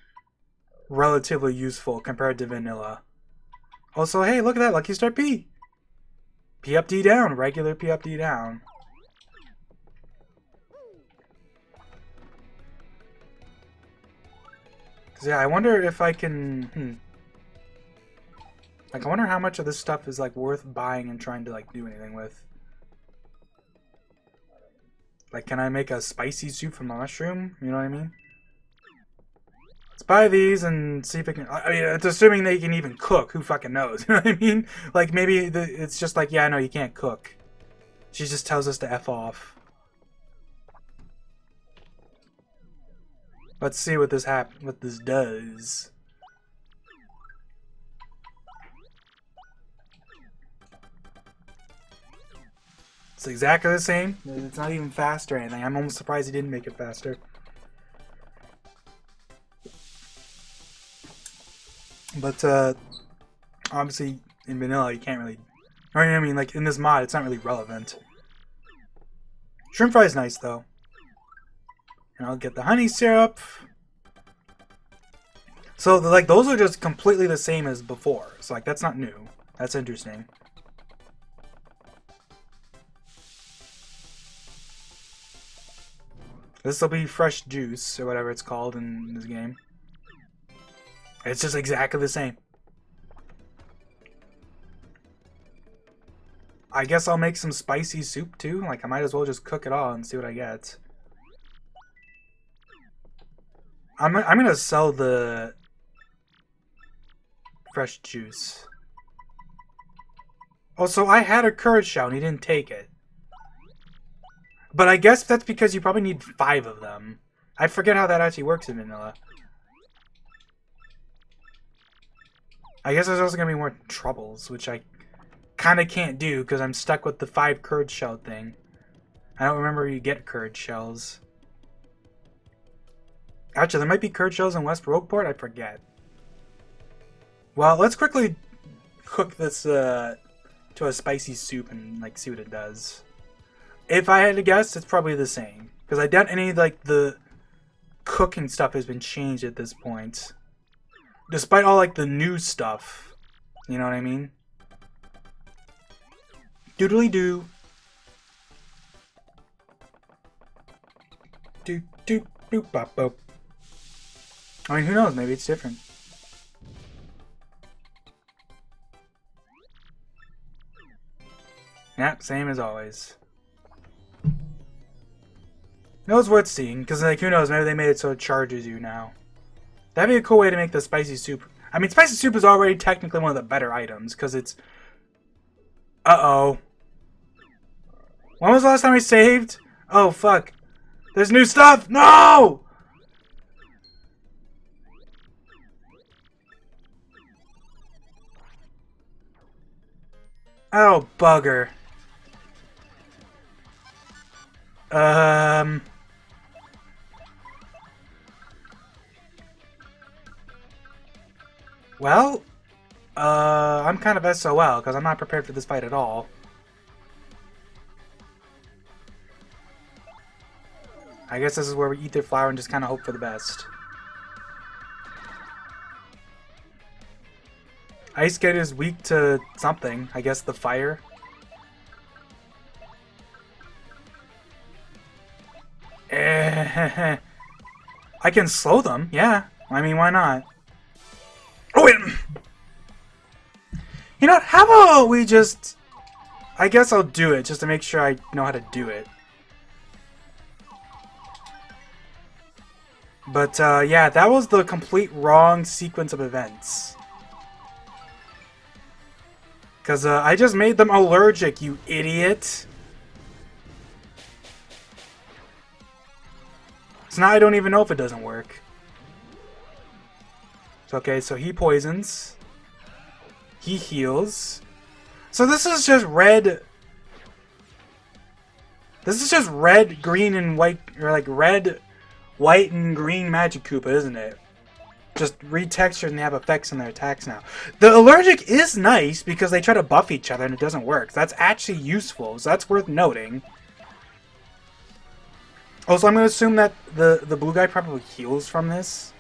relatively useful compared to vanilla. Also, hey, look at that, Lucky Star P. P up, D down. Regular P up, D down. Cause yeah, I wonder if I can... Like, I wonder how much of this stuff is, like, worth buying and trying to, like, do anything with. Like, can I make a spicy soup from a mushroom? You know what I mean? Let's buy these and see if it can... I mean, it's assuming they can even cook. Who fucking knows? You know what I mean? Like, maybe it's just like, yeah, no, you can't cook. She just tells us to F off. Let's see what this does. It's exactly the same. It's not even fast or anything. I'm almost surprised he didn't make it faster. But, obviously, in vanilla, you can't really... I mean, like, in this mod, it's not really relevant. Shrimp fry is nice, though. And I'll get the honey syrup. So, like, those are just completely the same as before. So, like, that's not new. That's interesting. This will be fresh juice, or whatever it's called in this game. It's just exactly the same. I guess I'll make some spicy soup too. Like, I might as well just cook it all and see what I get. I'm gonna sell the fresh juice. Oh, so I had a courage shell and he didn't take it. But I guess that's because you probably need 5 of them. I forget how that actually works in vanilla. I guess there's also going to be more troubles, which I kind of can't do because I'm stuck with the 5 courage shell thing. I don't remember you get curd shells. Actually, there might be curd shells in West Rogueport. I forget. Well, let's quickly cook this to a spicy soup and like see what it does. If I had to guess, it's probably the same because I doubt any like the cooking stuff has been changed at this point, despite all like the new stuff. You know what I mean? Doodly doo. Do do do bop bop. I mean, who knows? Maybe it's different. Yep, same as always. No, it's worth seeing, because, like, who knows, maybe they made it so it charges you now. That'd be a cool way to make the spicy soup. I mean, spicy soup is already technically one of the better items, because it's... Uh-oh. When was the last time we saved? Oh, fuck. There's new stuff! No! Oh, bugger. Well, I'm kind of SOL, because I'm not prepared for this fight at all. I guess this is where we eat their flour and just kind of hope for the best. Ice Skate is weak to something. I guess the fire. I can slow them, yeah. I mean, why not? Oh, wait! You know what? How about we just... I guess I'll do it, just to make sure I know how to do it. But, yeah, that was the complete wrong sequence of events. Because, I just made them allergic, you idiot! So now I don't even know if it doesn't work. So, okay, so he poisons. He heals. So this is just red... This is just red, green, and white... Or like red, white, and green Magic Koopa, isn't it? Just retextured and they have effects on their attacks now. The allergic is nice because they try to buff each other and it doesn't work. That's actually useful, so that's worth noting. Also, I'm going to assume that the blue guy probably heals from this.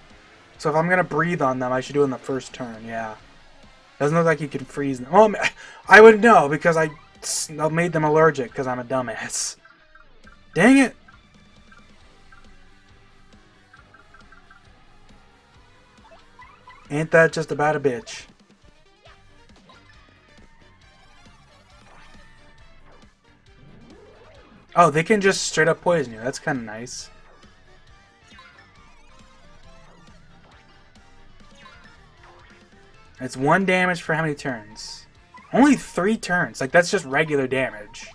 So if I'm going to breathe on them, I should do it in the first turn, yeah. Doesn't look like you can freeze them. Well, I would know because I made them allergic because I'm a dumbass. Dang it! Ain't that just about a bitch? Oh, they can just straight up poison you. That's kind of nice. It's 1 damage for how many turns? Only 3 turns. Like, that's just regular damage.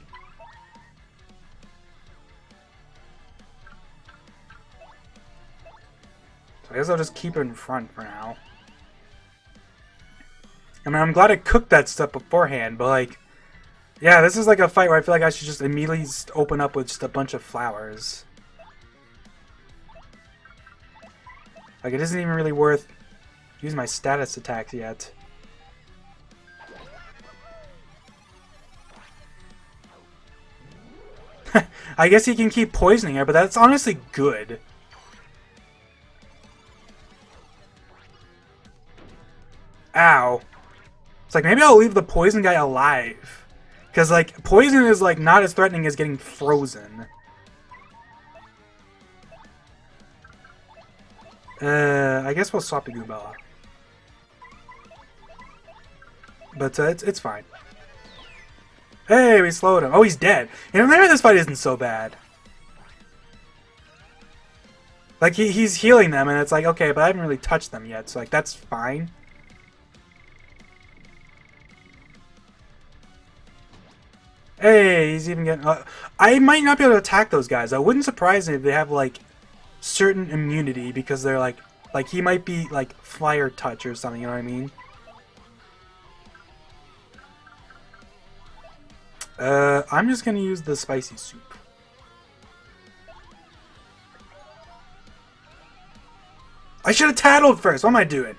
So I guess I'll just keep it in front for now. I mean, I'm glad I cooked that stuff beforehand, but like... Yeah, this is like a fight where I feel like I should just immediately open up with just a bunch of flowers. Like, it isn't even really worth using my status attacks yet. I guess he can keep poisoning her, but that's honestly good. Ow. It's like, maybe I'll leave the poison guy alive. Because, like, poison is, like, not as threatening as getting frozen. I guess we'll swap to Goombella. But, it's fine. Hey, we slowed him. Oh, he's dead. You know, maybe this fight isn't so bad. Like, he's healing them, and it's like, okay, but I haven't really touched them yet, so, like, that's fine. Hey, he's even getting... I might not be able to attack those guys. I wouldn't surprise me if they have, like, certain immunity because they're, like, he might be, like, fire touch or something, you know what I mean? I'm just gonna use the spicy soup. I should have tattled first. What am I doing?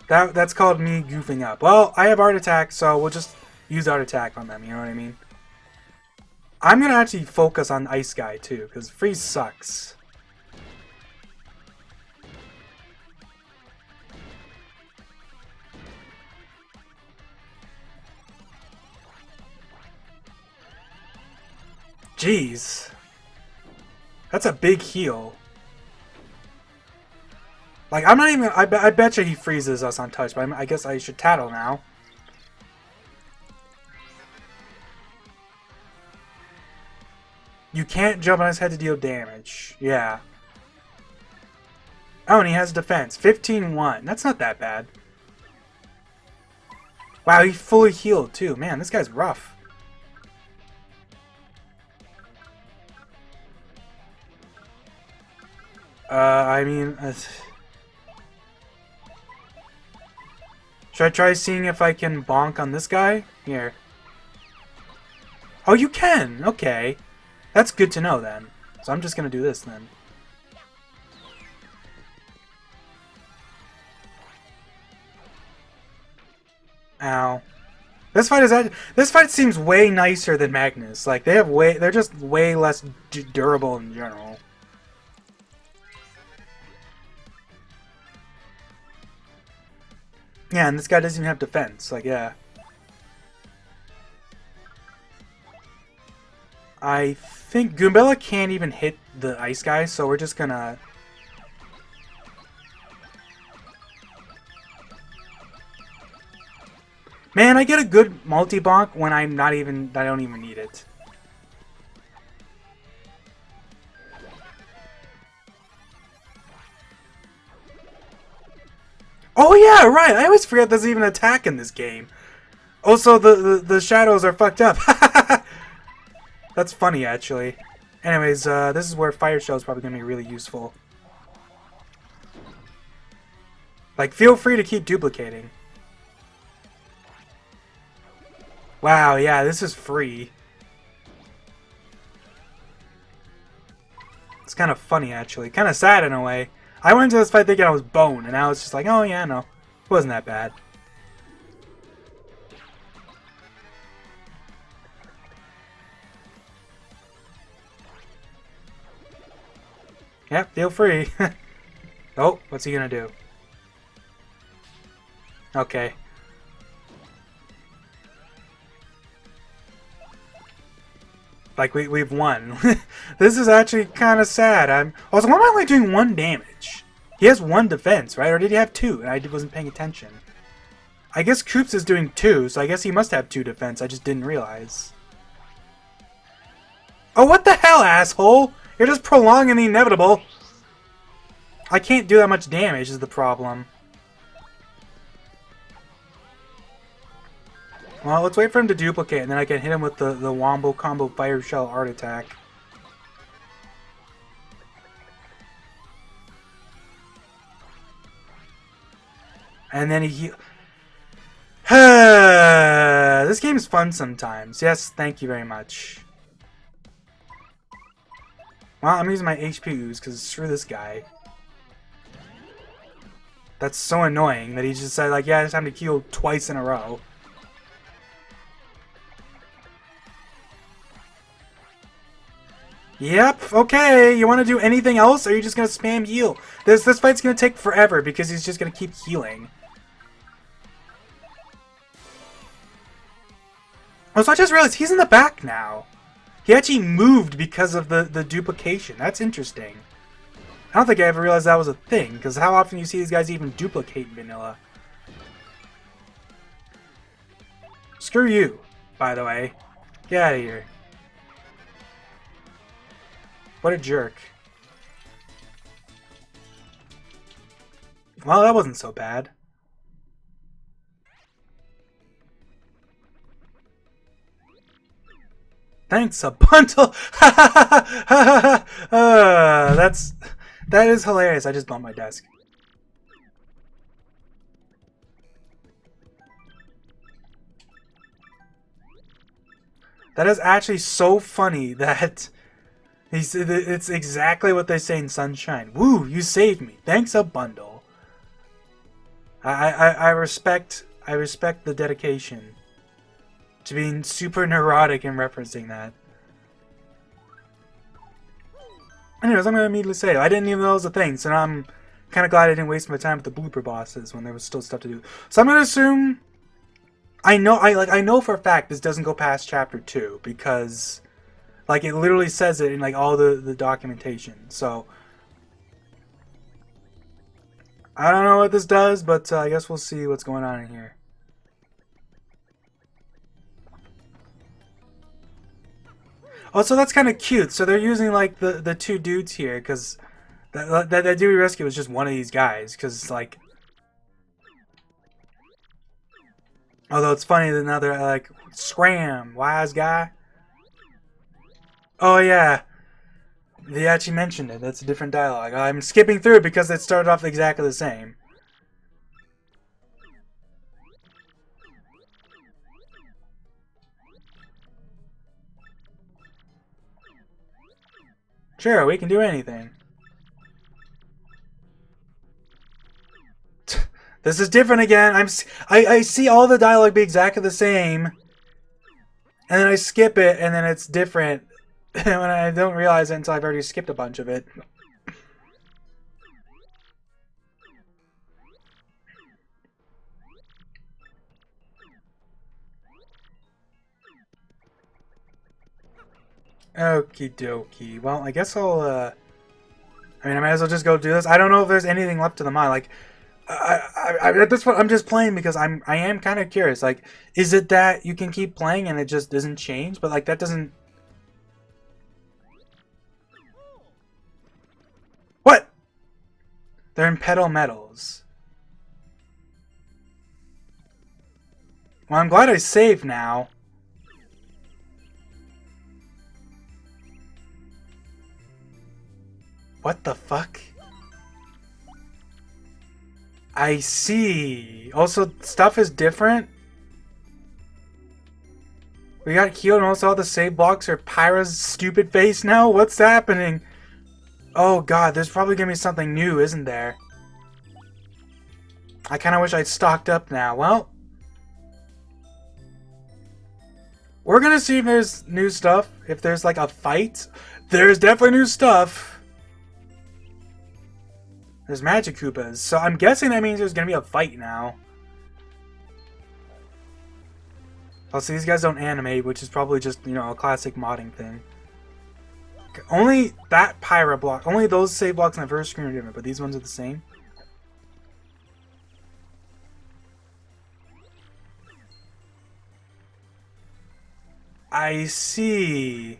That's called me goofing up. Well, I have Art Attack, so we'll just use Art Attack on them, you know what I mean? I'm gonna actually focus on Ice Guy, too, because Freeze sucks. Jeez. That's a big heal. Like, I'm not even... I bet you he freezes us on touch, but I guess I should tattle now. You can't jump on his head to deal damage. Yeah. Oh, and he has defense. 15-1. That's not that bad. Wow, he fully healed, too. Man, this guy's rough. I mean... should I try seeing if I can bonk on this guy? Here. Oh, you can! Okay. That's good to know, then. So I'm just gonna do this, then. Ow. This fight seems way nicer than Magnus. Like, they're just way less durable in general. Yeah, and this guy doesn't even have defense. Like, yeah. I think Goombella can't even hit the ice guy, so we're just gonna... Man, I get a good multi-bonk when I don't even need it. Oh yeah, right. I always forget there's even an attack in this game. Also, the shadows are fucked up. That's funny, actually. Anyways, this is where Fire Shell is probably going to be really useful. Like, feel free to keep duplicating. Wow, yeah, this is free. It's kind of funny, actually. Kind of sad in a way. I went into this fight thinking I was Bone, and now it's just like, oh yeah, no. It wasn't that bad. Yep, feel free. Oh, what's he gonna do? Okay. Like, we've won. This is actually kind of sad. Also, why am I only doing 1 damage? He has 1 defense, right? Or did he have 2? And I wasn't paying attention. I guess Koops is doing 2, so I guess he must have 2 defense. I just didn't realize. Oh, what the hell, asshole? You're just prolonging the inevitable. I can't do that much damage is the problem. Well, let's wait for him to duplicate, and then I can hit him with the Wombo Combo Fire Shell Art Attack. And then he... This game is fun sometimes. Yes, thank you very much. Well, I'm using my HP ooze, because screw this guy. That's so annoying that he just said, like, yeah, it's time to heal twice in a row. Yep, okay, you want to do anything else, or are you just going to spam heal? This fight's going to take forever, because he's just going to keep healing. Oh, so I just realized he's in the back now. He actually moved because of the duplication. That's interesting. I don't think I ever realized that was a thing, because how often do you see these guys even duplicate vanilla? Screw you, by the way. Get out of here. What a jerk. Well, that wasn't so bad. Thanks, a bundle. That is hilarious. I just bumped my desk. That is actually so funny that He said it's exactly what they say in Sunshine. Woo, you saved me. Thanks a bundle. I respect the dedication to being super neurotic and referencing that. Anyways, I'm gonna immediately say I didn't even know it was a thing, so now I'm kind of glad I didn't waste my time with the blooper bosses when there was still stuff to do. So I'm gonna assume I know for a fact this doesn't go past chapter 2 because like it literally says it in like all the documentation. So I don't know what this does, but I guess we'll see what's going on in here. Also, that's kind of cute. So they're using like the two dudes here because that dude we rescued was just one of these guys. Because like, although it's funny that now they're like, scram, wise guy. Oh yeah, they actually mentioned it. That's a different dialogue. I'm skipping through because it started off exactly the same. Sure, we can do anything. This is different again. I see all the dialogue be exactly the same, and then I skip it, and then it's different. When I don't realize it until I've already skipped a bunch of it. Okie dokie. Well, I guess I'll, I mean, I might as well just go do this. I don't know if there's anything left to the mod. Like, at this point, I'm just playing because I am kind of curious. Like, is it that you can keep playing and it just doesn't change? But, like, that doesn't... What? They're in pedal metals. Well, I'm glad I saved now. What the fuck? I see. Also, stuff is different. We got healed and also all the save blocks are Pyra's stupid face now? What's happening? Oh god, there's probably gonna be something new, isn't there? I kinda wish I'd stocked up now. Well, we're gonna see if there's new stuff. If there's like a fight. There's definitely new stuff. There's Magic Koopas, so I'm guessing that means there's gonna be a fight now. Also, these guys don't animate, which is probably just, you know, a classic modding thing. Only that Pyra block, only those save blocks on the first screen are different, but these ones are the same. I see.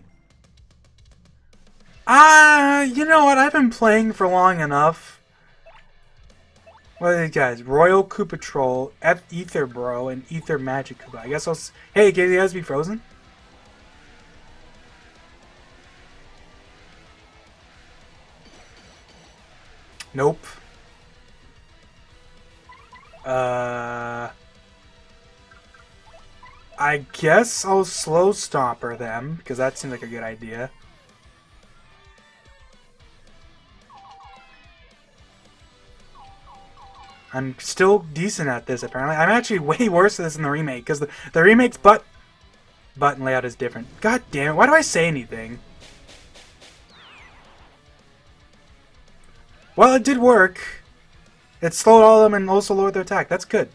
You know what? I've been playing for long enough. What are these guys? Royal Koopa Troll, Ether Bro, and Ether Magic Koopa. I guess I'll... Hey, can you guys be frozen? Nope. I guess I'll slow stomper them, because that seems like a good idea. I'm still decent at this, apparently. I'm actually way worse at this in the remake, because the remake's button layout is different. God damn it, why do I say anything? Well, it did work. It slowed all of them and also lowered their attack. That's good.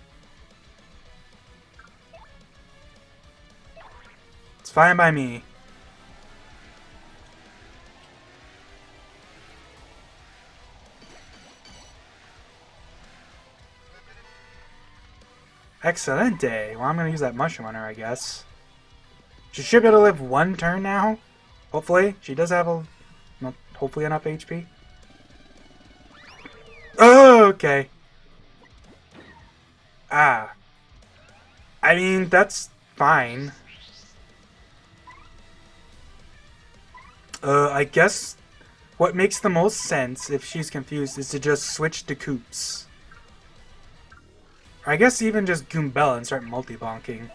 It's fine by me. Excelente. Well, I'm going to use that mushroom on her, I guess. She should be able to live one turn now. Hopefully. She does have hopefully enough HP. Oh, okay. I mean, that's fine. I guess what makes the most sense if she's confused is to just switch to Koops. Or I guess even just Goombella and start multi-bonking.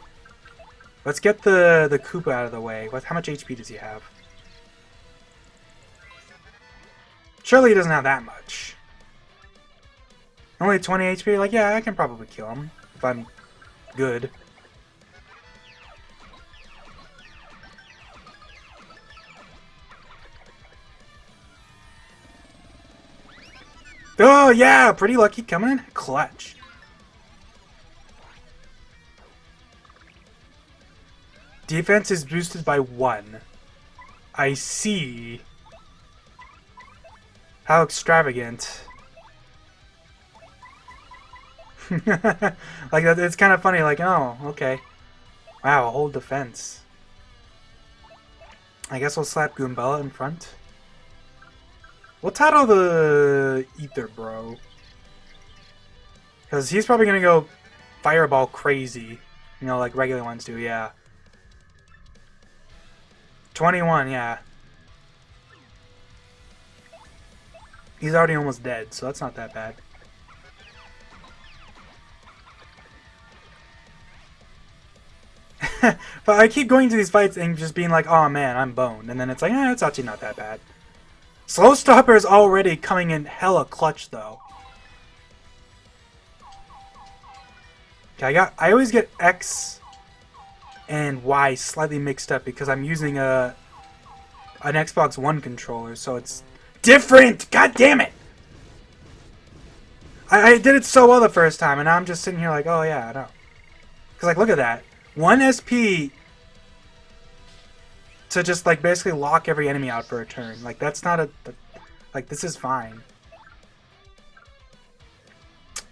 Let's get the Koopa out of the way. How much HP does he have? Surely he doesn't have that much. Only 20 HP? Like, yeah, I can probably kill him if I'm good. Oh, yeah! Pretty lucky coming in. Clutch. Defense is boosted by 1. I see. How extravagant. Like, it's kind of funny, like, oh, okay. Wow, a whole defense. I guess we'll slap Goombella in front. We'll title the Ether Bro. Because he's probably going to go Fireball crazy. You know, like regular ones do, yeah. 21, yeah. He's already almost dead, so that's not that bad. But I keep going to these fights and just being like, oh man, I'm boned. And then it's like, it's actually not that bad. Slow Stopper is already coming in hella clutch, though. Okay, I always get X and Y slightly mixed up because I'm using an Xbox One controller, so it's different! God damn it! I did it so well the first time, and now I'm just sitting here like, oh yeah, I know. Because, like, look at that. 1 SP to just, like, basically lock every enemy out for a turn. Like, that's not like, this is fine.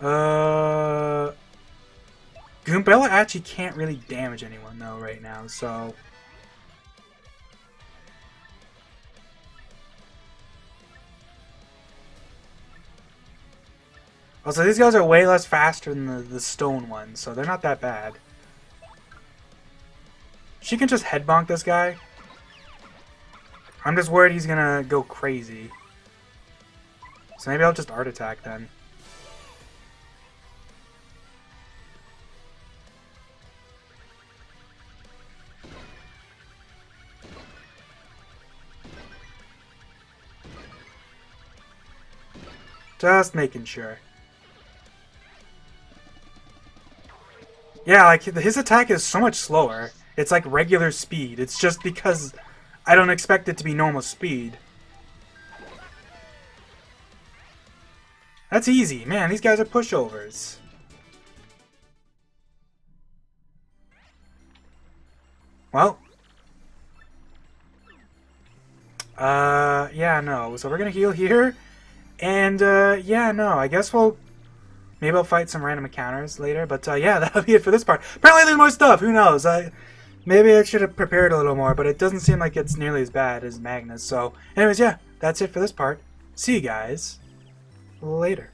Goombella actually can't really damage anyone, though, right now, so... Also, these guys are way less faster than the stone ones, so they're not that bad. She can just head bonk this guy. I'm just worried he's gonna go crazy. So maybe I'll just art attack then. Just making sure. Yeah, like, his attack is so much slower. It's like regular speed. It's just because I don't expect it to be normal speed. That's easy. Man, these guys are pushovers. Well. Yeah, no. So we're gonna heal here. And, yeah, no. I guess maybe I'll fight some random encounters later. But, yeah, that'll be it for this part. Apparently there's more stuff. Who knows? Maybe I should have prepared a little more, but it doesn't seem like it's nearly as bad as Magnus. So, anyways, yeah, that's it for this part. See you guys later.